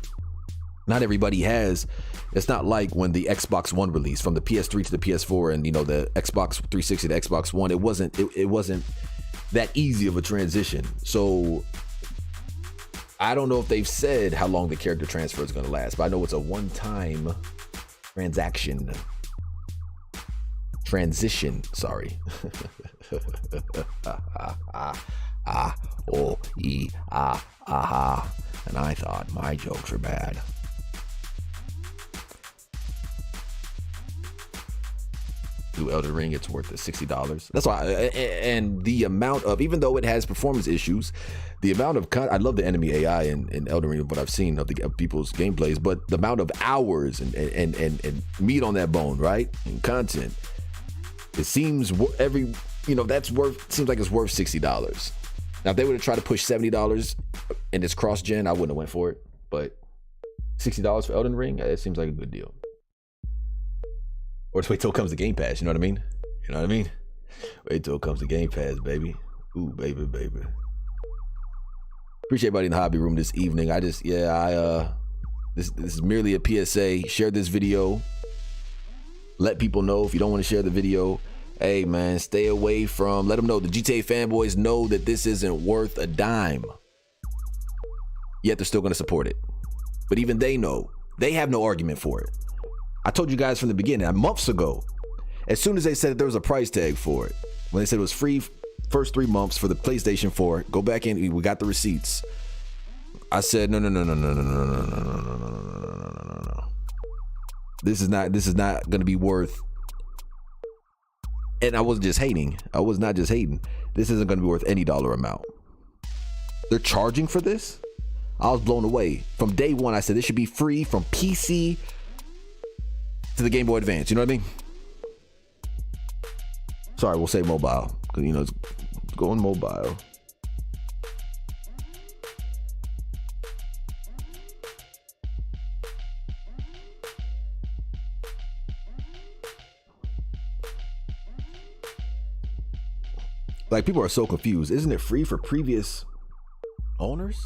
not everybody has. It's not like when the Xbox One released from the PS3 to the PS4 and the Xbox 360 to Xbox One. It wasn't that easy of a transition. So I don't know if they've said how long the character transfer is going to last, but I know it's a one-time transition. Sorry. And I thought my jokes were bad. Do Elden Ring, it's worth the $60. That's why, and the amount of, even though it has performance issues, the amount of I love the enemy AI in Elden Ring, what I've seen of people's gameplays, but the amount of hours and meat on that bone, right, and content, it seems seems like it's worth $60. Now, if they would have tried to push $70 and it's cross-gen, I wouldn't have went for it, but $60 for Elden Ring, it seems like a good deal. Or just wait till it comes to Game Pass, you know what I mean? Wait till it comes to Game Pass, baby. Ooh, baby. Appreciate everybody in the hobby room this evening. This is merely a PSA. Share this video. Let people know if you don't want to share the video. Hey, man, stay away from, let them know. The GTA fanboys know that this isn't worth a dime. Yet they're still going to support it. But even they know, they have no argument for it. I told you guys from the beginning, months ago, as soon as they said that there was a price tag for it, when they said it was free first 3 months for the PlayStation 4, go back in, we got the receipts. I said, no. This is not going to be worth, and I wasn't just hating. I was not just hating. This isn't going to be worth any dollar amount. They're charging for this? I was blown away. From day one, I said this should be free from PC to the Game Boy Advance, you know what I mean? Sorry, we'll say mobile, because it's going mobile. Like, people are so confused. Isn't it free for previous owners?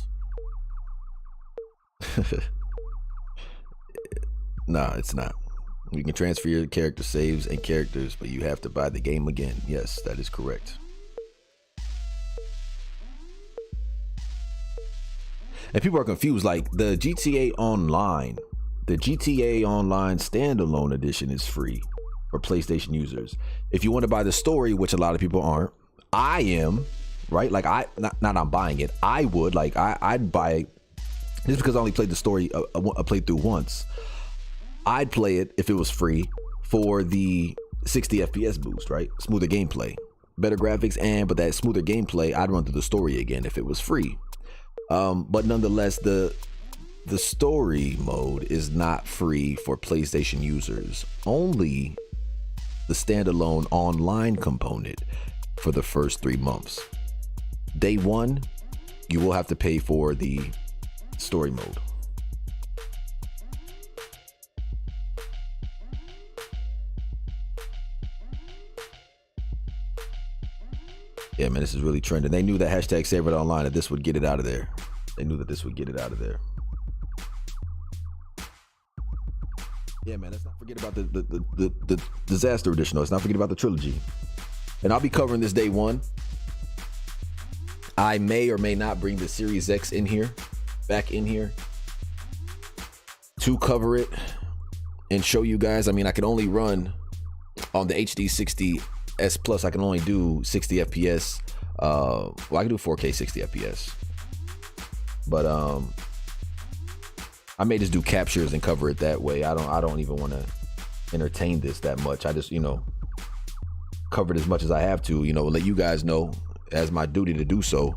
Nah, it's not. You can transfer your character saves and characters, but you have to buy the game again. Yes, that is correct. And people are confused. Like, the GTA Online Standalone edition is free for PlayStation users. If you want to buy the story, which a lot of people aren't, I am, right? Like, I'm buying it. I would, like, I'd buy it just because I only played the story, I played through once. I'd play it if it was free for the 60 FPS boost, right? Smoother gameplay, better graphics, but that smoother gameplay, I'd run through the story again if it was free. But nonetheless, the story mode is not free for PlayStation users. Only the standalone online component for the first 3 months. Day one, you will have to pay for the story mode. Yeah, man, this is really trending. They knew that hashtag Save It Online, that this would get it out of there. They knew that this would get it out of there. Yeah, man, let's not forget about the Disaster Edition. Let's not forget about the trilogy. And I'll be covering this day one. I may or may not bring the Series X back in here to cover it and show you guys. I mean, I can only run on the HD 60 S Plus. I can only do 60 FPS. I can do 4K 60 FPS. But I may just do captures and cover it that way. I don't even want to entertain this that much. I just, cover it as much as I have to, let you guys know, as my duty to do so,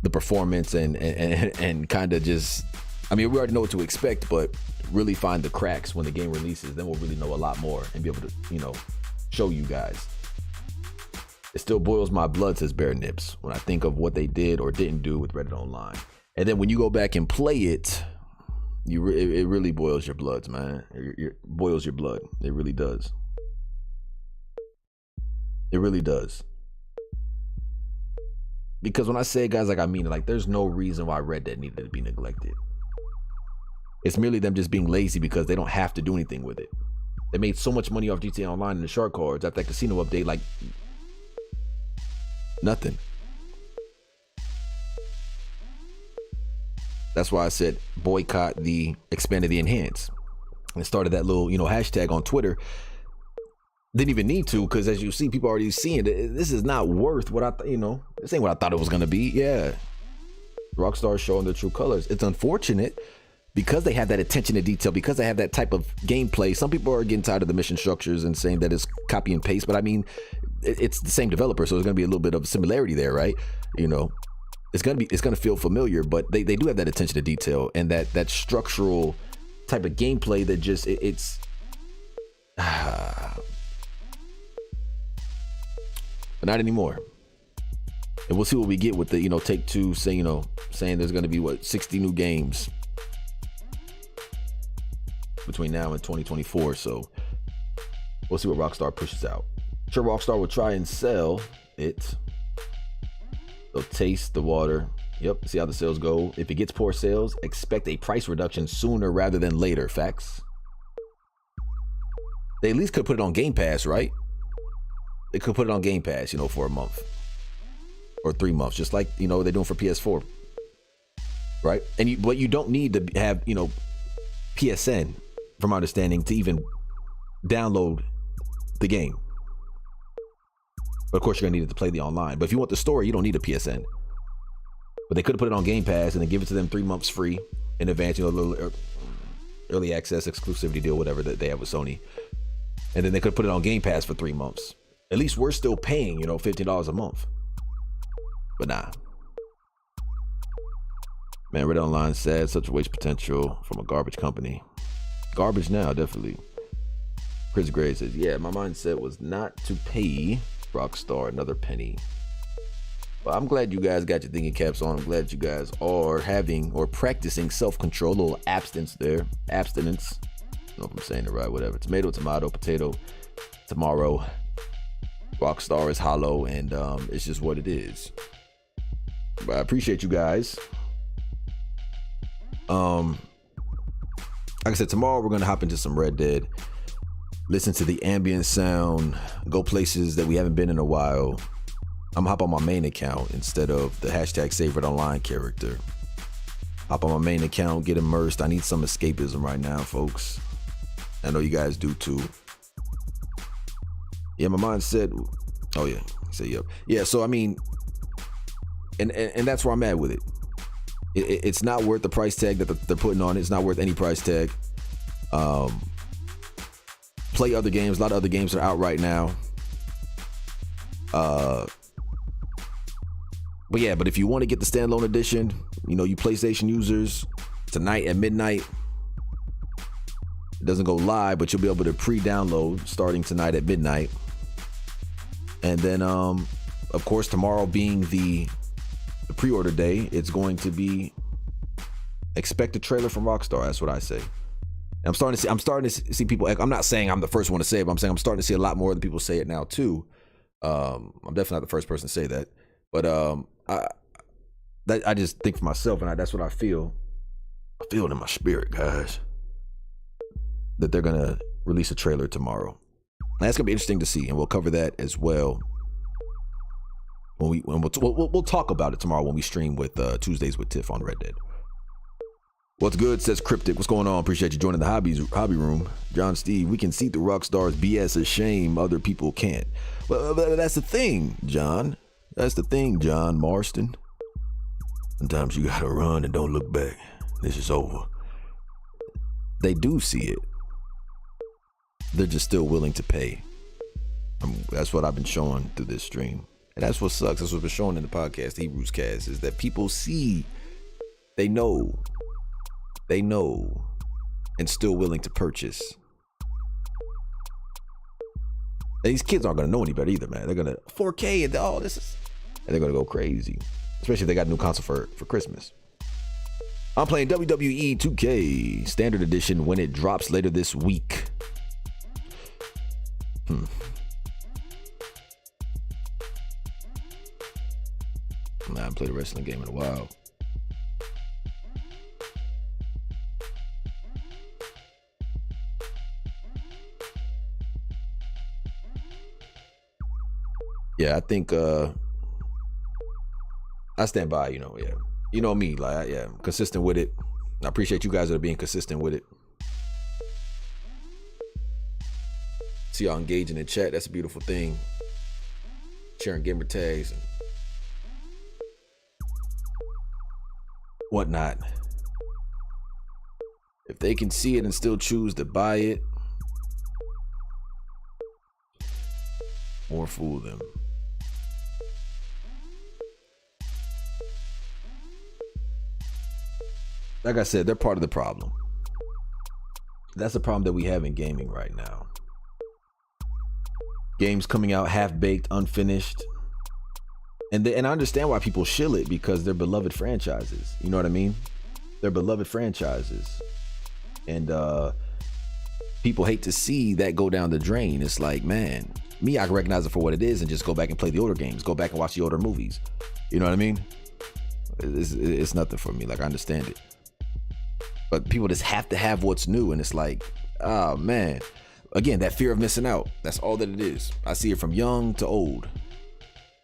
the performance and kind of just, I mean, we already know what to expect, but really find the cracks when the game releases. Then we'll really know a lot more and be able to, show you guys. It still boils my blood, says Bear Nips, when I think of what they did or didn't do with Reddit Online. And then when you go back and play it, It really boils your bloods, man. It boils your blood. It really does. It really does. Because when I say guys, like I mean it, like there's no reason why Red Dead needed to be neglected. It's merely them just being lazy because they don't have to do anything with it. They made so much money off GTA Online and the shark cards after that casino update, like nothing. That's why I said boycott the expanded the enhance and started that little, hashtag on Twitter. Didn't even need to, because as you see, people already seeing it. This is not worth what this ain't what I thought it was going to be. Yeah. Rockstar showing their true colors. It's unfortunate because they have that attention to detail, because they have that type of gameplay. Some people are getting tired of the mission structures and saying that it's copy and paste, but I mean, it's the same developer, so there's going to be a little bit of similarity there, right? It's going to feel familiar, but they do have that attention to detail and that structural type of gameplay that just it's but not anymore. And we'll see what we get with the Take-Two saying there's going to be 60 new games between now and 2024. So we'll see what Rockstar pushes out. I'm sure Rockstar will try and sell it. They'll taste the water. Yep, see how the sales go. If it gets poor sales, expect a price reduction sooner rather than later. Facts. They at least could put it on Game Pass, right? They could put it on Game Pass, for a month or 3 months, just like they're doing for PS4, right? But you don't need to have PSN, from my understanding, to even download the game. But of course, you're gonna need it to play the online. But if you want the story, you don't need a PSN. But they could have put it on Game Pass and then give it to them 3 months free in advance, a little early access exclusivity deal, whatever that they have with Sony. And then they could put it on Game Pass for 3 months. At least we're still paying, $15 a month. But nah. Man, Red Online said such a waste potential from a garbage company. Garbage now, definitely. Chris Gray says, yeah, my mindset was not to pay Rockstar another penny. Well, I'm glad you guys got your thinking caps on. I'm glad you guys are having or practicing self-control, a little abstinence there. Abstinence. I don't know if I'm saying it right, whatever. Tomato, potato, tomorrow. Rockstar is hollow, and it's just what it is. But I appreciate you guys. Like I said, tomorrow we're gonna hop into some Red Dead, listen to the ambient sound, go places that we haven't been in a while. I'm gonna hop on my main account instead of the hashtag Save It Online character. Hop on my main account, get immersed. I need some escapism right now, folks. I know you guys do too. Yeah, my mind said, oh yeah, say yep. Yeah, so I mean, and that's where I'm at with it. It's not worth the price tag that they're putting on it. It's not worth any price tag. Play other games. A lot of other games are out right now. But if you want to get the standalone edition, you PlayStation users, tonight at midnight. It doesn't go live, but you'll be able to pre-download starting tonight at midnight. And then, of course, tomorrow being the pre-order day, it's going to be expect a trailer from Rockstar. That's what I say. And I'm starting to see people. I'm not saying I'm the first one to say it, but I'm saying I'm starting to see a lot more other people say it now too. I'm definitely not the first person to say that, but I just think for myself, and that's what I feel. I feel it in my spirit, guys, that they're gonna release a trailer tomorrow. And that's gonna be interesting to see, and we'll cover that as well. We'll talk about it tomorrow when we stream with Tuesdays with Tiff on Red Dead. What's good, says Cryptic. What's going on? Appreciate you joining the hobby room. John Steve, we can see through Rockstar's BS. A shame other people can't. Well, that's the thing, John. That's the thing, John Marston. Sometimes you gotta run and don't look back. This is over. They do see it. They're just still willing to pay. That's what I've been showing through this stream. And that's what sucks. That's what's been shown in the podcast, Hebrews Cast, is that people see, they know, and still willing to purchase. And these kids aren't going to know any better either, man. They're going to 4K and all this is, and they're going to go crazy, especially if they got a new console for Christmas. I'm playing WWE 2K Standard Edition when it drops later this week. I haven't played a wrestling game in a while. Yeah, I think I stand by, you know, yeah. You know me, like, yeah, I'm consistent with it. I appreciate you guys that are being consistent with it. See y'all engaging in chat. That's a beautiful thing. Sharing gamer tags and whatnot. If they can see it and still choose to buy it, or fool them. Like I said, they're part of the problem. That's the problem that we have in gaming right now. Games coming out half-baked, unfinished. And I understand why people shill it, because they're beloved franchises. You know what I mean? They're beloved franchises. And people hate to see that go down the drain. It's like, man, me, I can recognize it for what it is and just go back and play the older games. Go back and watch the older movies. You know what I mean? It's nothing for me. Like, I understand it. But people just have to have what's new. And it's like, oh, man. Again, that fear of missing out. That's all that it is. I see it from young to old.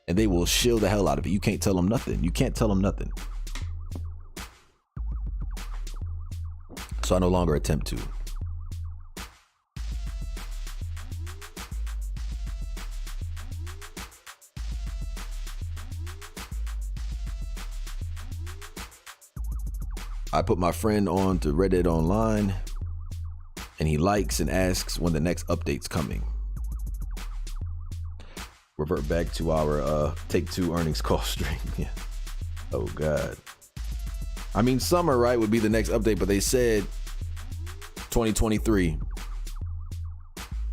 And they will shill the hell out of it. You can't tell them nothing. You can't tell them nothing. So I no longer attempt to. I put my friend on to Reddit Online, and he likes and asks when the next update's coming. Revert back to our Take-Two earnings call stream. Yeah. Oh God. I mean, summer, right, would be the next update, but they said 2023.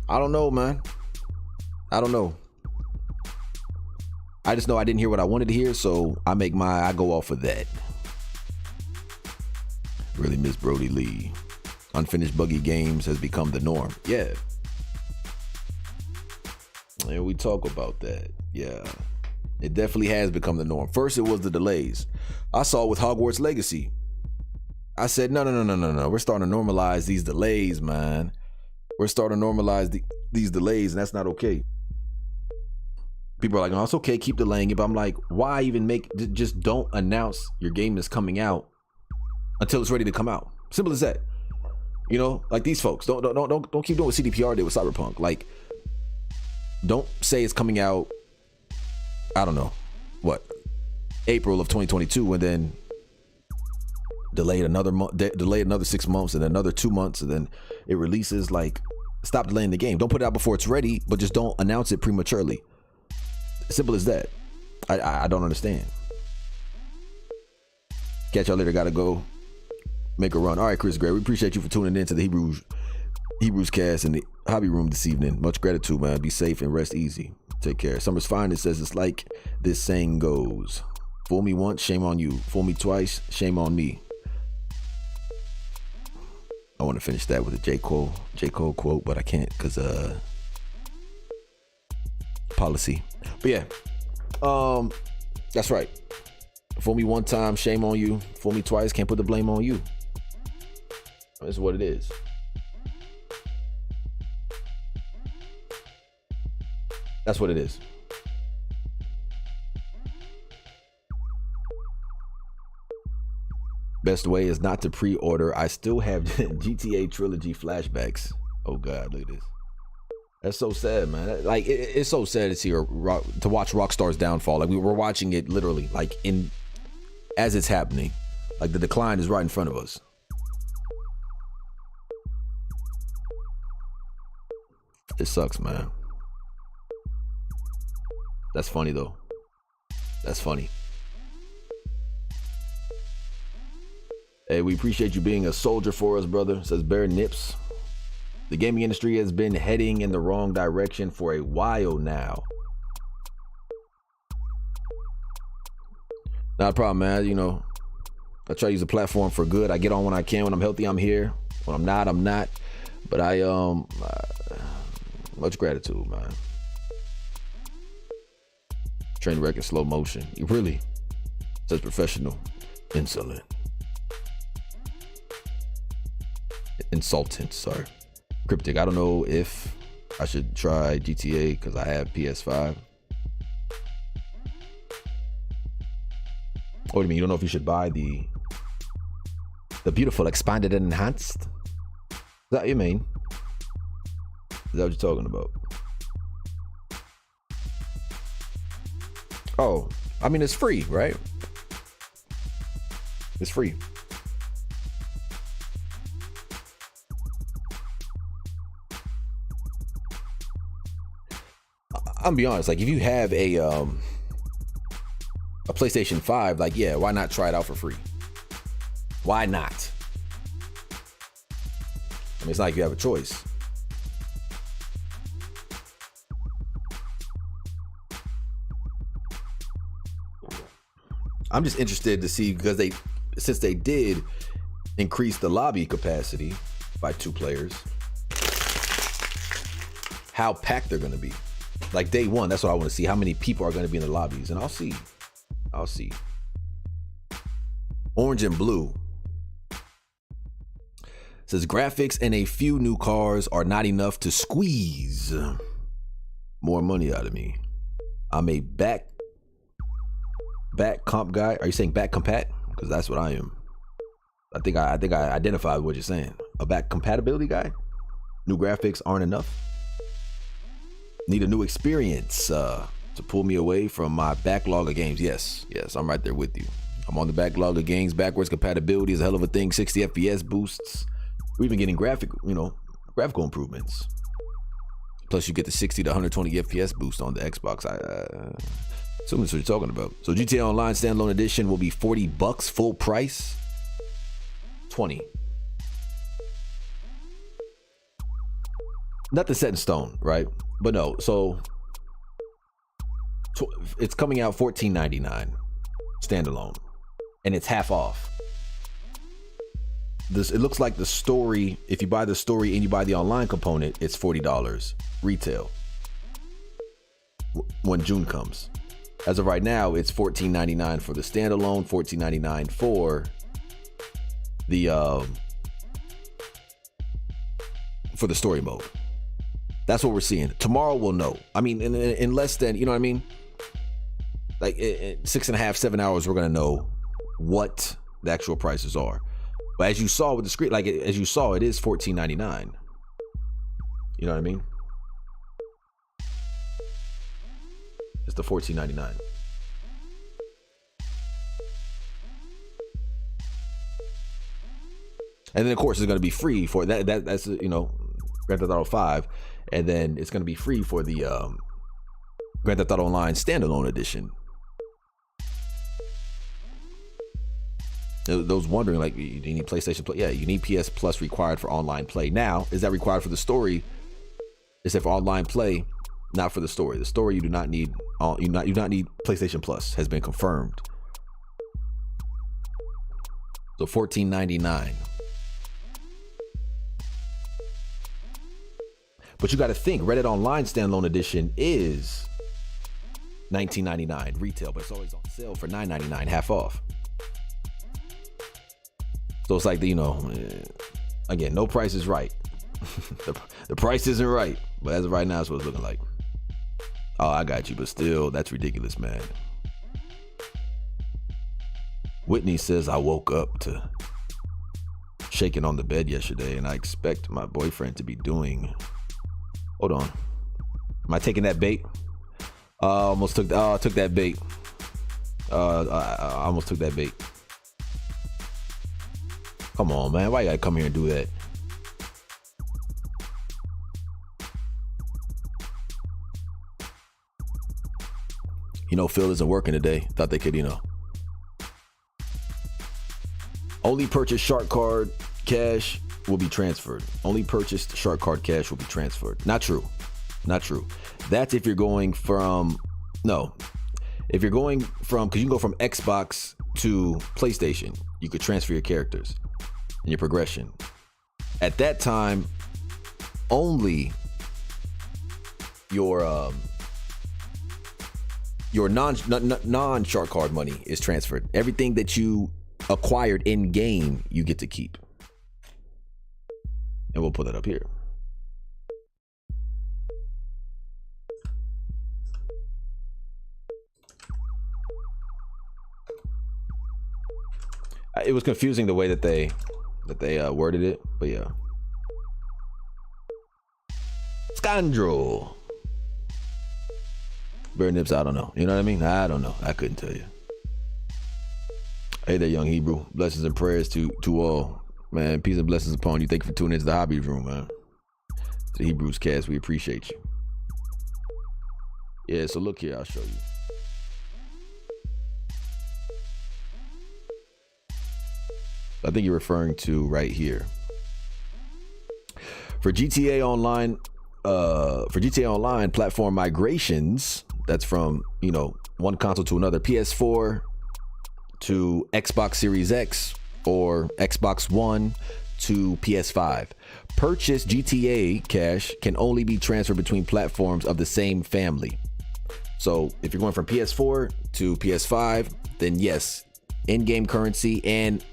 I don't know, man. I don't know. I just know I didn't hear what I wanted to hear, so I go off of that. Really miss Brody Lee. Unfinished buggy games has become the norm. Yeah. And we talk about that. Yeah. It definitely has become the norm. First, it was the delays. I saw it with Hogwarts Legacy. I said, no. We're starting to normalize these delays, man. We're starting to normalize these delays, and that's not okay. People are like, no, it's okay, keep delaying it. But I'm like, why even just don't announce your game is coming out until it's ready to come out. Simple as that. You know, like these folks. Don't keep doing what CDPR did with Cyberpunk. Like, don't say it's coming out, I don't know, what, April of 2022, and then delay it another month, delay another 6 months, and another 2 months, and then it releases. Like, stop delaying the game. Don't put it out before it's ready, but just don't announce it prematurely. Simple as that. I don't understand. Catch y'all later. Gotta go make a run. All right, Chris Gray, we appreciate you for tuning in to the Hebrews cast in the hobby room this evening. Much gratitude, man. Be safe and rest easy. Take care. Summer's fine. It says it's like this saying goes: fool me once, shame on you. Fool me twice, shame on me. I want to finish that with a J. Cole quote, but I can't because policy. But yeah, that's right. Fool me one time, shame on you. Fool me twice, can't put the blame on you. That's what it is. That's what it is. Best way is not to pre-order. I still have GTA Trilogy flashbacks. Oh God, look at this. That's so sad, man. Like, it's so sad to see to watch Rockstar's downfall. Like, we were watching it literally, like, as it's happening. Like, the decline is right in front of us. It sucks, man. That's funny, though. That's funny. Hey, we appreciate you being a soldier for us, brother, says Bear Nips. The gaming industry has been heading in the wrong direction for a while now. Not a problem, man. You know, I try to use the platform for good. I get on when I can. When I'm healthy, I'm here. When I'm not, I'm not. But much gratitude, man. Train wreck in slow motion. You really says professional. Insolent. Insultant, sorry. Cryptic. I don't know if I should try GTA because I have PS5. What do you mean? You don't know if you should buy the beautiful expanded and enhanced? Is that what you mean? Is that what you're talking about? Oh, I mean, it's free, right? It's free. I'm be honest, like if you have a PlayStation 5, like yeah, why not try it out for free? Why not? I mean, it's not like you have a choice. I'm just interested to see because since they did increase the lobby capacity by 2 players, how packed they're going to be. Like day one, that's what I want to see. How many people are going to be in the lobbies, and I'll see. Orange and blue says graphics and a few new cars are not enough to squeeze more money out of me. I'm a back comp guy. Are you saying back compat? Because that's what I am. I think I identified what you're saying. A back compatibility guy. New graphics aren't enough. Need a new experience to pull me away from my backlog of games. Yes, I'm right there with you. I'm on the backlog of games. Backwards compatibility is a hell of a thing. 60 FPS boosts. We're even getting graphical improvements. Plus, you get the 60 to 120 FPS boost on the Xbox. Assuming that's what you're talking about. So GTA Online Standalone Edition will be $40 full price. 20. Nothing set in stone, right? But no, so it's coming out $14.99 standalone, and it's half off. It looks like the story. If you buy the story and you buy the online component, it's $40 retail when June comes. As of right now, it's $14.99 for the standalone, $14.99 for the story mode. That's what we're seeing. Tomorrow we'll know. I mean, in less than, you know what I mean? Like in 6.5, 7 hours, we're going to know what the actual prices are. But as you saw with the screen, like as you saw, it is $14.99. You know what I mean? It's the $14.99. And then of course it's going to be free for that. That's Grand Theft Auto 5, and then it's going to be free for the Grand Theft Auto Online Standalone Edition. Those wondering, like, you need PlayStation Plus? Yeah, you need PS Plus required for online play. Now, is that required for the story? Is it for online play? Not for the story. The story you do not need. You do not need PlayStation Plus. Has been confirmed. So $14.99. But you got to think, Reddit Online Standalone Edition is $19.99 retail, but it's always on sale for $9.99, half off. So it's like, again, no price is right. the price isn't right, but as of right now, that's what it's looking like. Oh, I got you, but still, that's ridiculous, man. Whitney says, I woke up to shaking on the bed yesterday, and I expect my boyfriend to be doing... Hold on. Am I taking that bait? Almost took that bait. I almost took that bait. Come on, man. Why you gotta come here and do that? Phil isn't working today. Thought they could, Only purchase Shark Card cash will be transferred. Only purchased Shark Card cash will be transferred. Not true. That's if you're going from, because you can go from Xbox to PlayStation, you could transfer your characters and your progression. At that time, only your non-shark card money is transferred. Everything that you acquired in game, you get to keep. And we'll put that up here. It was confusing the way that they worded it, but yeah. Scandal. Bare nips, I don't know. You know what I mean? I don't know. I couldn't tell you. Hey there, young Hebrew. Blessings and prayers to all. Man, peace and blessings upon you. Thank you for tuning into the Hobby Room, man. The Hebrews cast, we appreciate you. Yeah, so look here, I'll show you. I think you're referring to right here. For GTA Online platform migrations, that's from, one console to another, PS4 to Xbox Series X or Xbox One to PS5. Purchase GTA cash can only be transferred between platforms of the same family. So if you're going from PS4 to PS5, then yes, in-game currency and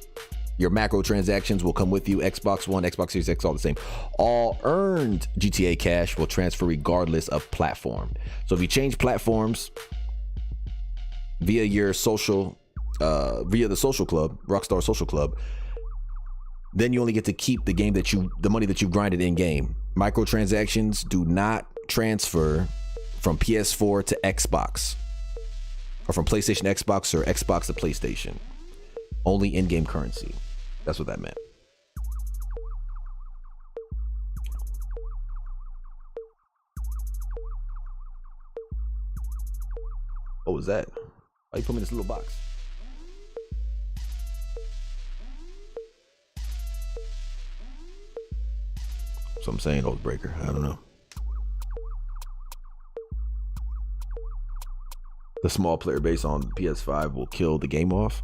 your macro transactions will come with you. Xbox One, Xbox Series X, all the same. All earned GTA cash will transfer regardless of platform. So if you change platforms via your social, via the social club, Rockstar Social Club, then you only get to keep the money that you grinded in game. Microtransactions do not transfer from PS4 to Xbox, or from PlayStation to Xbox, or Xbox to PlayStation. Only in-game currency. That's what that meant. What was that? Why you put me in this little box? So I'm saying, old breaker. I don't know. The small player base on PS5 will kill the game off.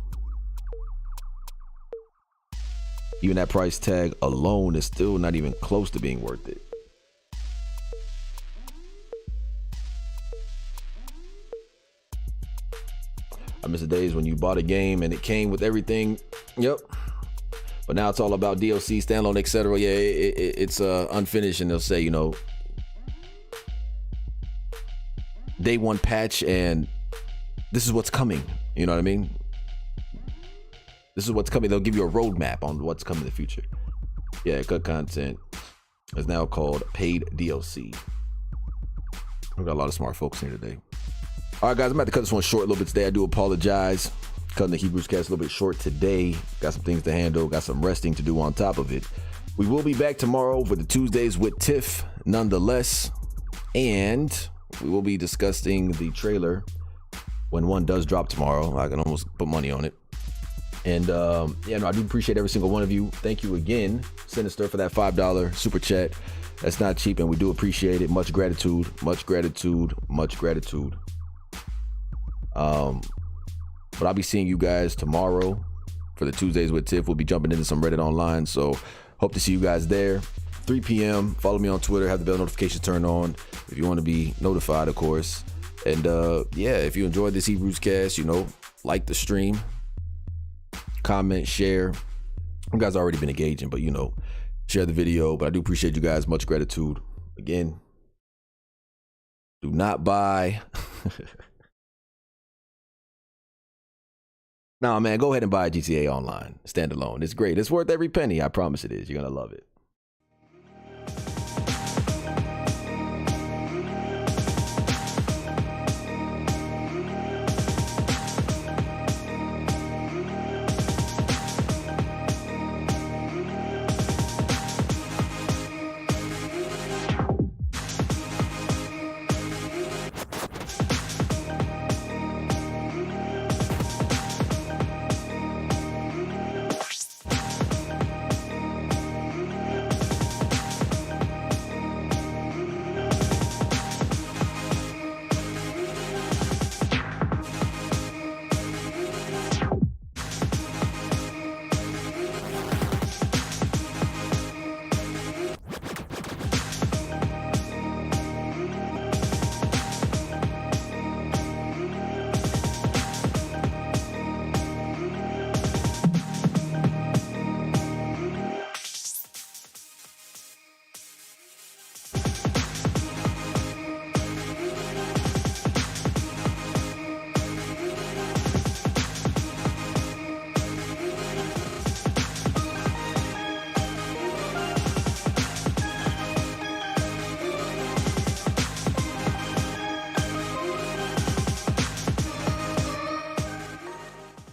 Even that price tag alone is still not even close to being worth it. I miss the days when you bought a game and it came with everything. Yep. But now it's all about DLC, standalone, etc. Yeah, it's unfinished, and they'll say, day one patch, and this is what's coming. You know what I mean? This is what's coming. They'll give you a roadmap on what's coming in the future. Yeah, cut content is now called paid DLC. We've got a lot of smart folks here today. All right, guys, I'm about to cut this one short a little bit today. I do apologize. Cutting the Hebrews cast a little bit short today. Got some things to handle. Got some resting to do on top of it. We will be back tomorrow for the Tuesdays with Tiff, nonetheless. And we will be discussing the trailer when one does drop tomorrow. I can almost put money on it. And I do appreciate every single one of you. Thank you again, Sinister, for that $5 super chat. That's not cheap, and we do appreciate it. Much gratitude, much gratitude, much gratitude. But I'll be seeing you guys tomorrow for the Tuesdays with Tiff. We'll be jumping into some Reddit online, so hope to see you guys there. 3 p.m. Follow me on Twitter. Have the bell notifications turned on if you want to be notified, of course. And if you enjoyed this Hebrews cast, like the stream, comment, share. You guys already been engaging, but share the video. But I do appreciate you guys. Much gratitude. Again, do not buy. Nah, man, go ahead and buy GTA Online, standalone. It's great. It's worth every penny. I promise it is. You're gonna love it.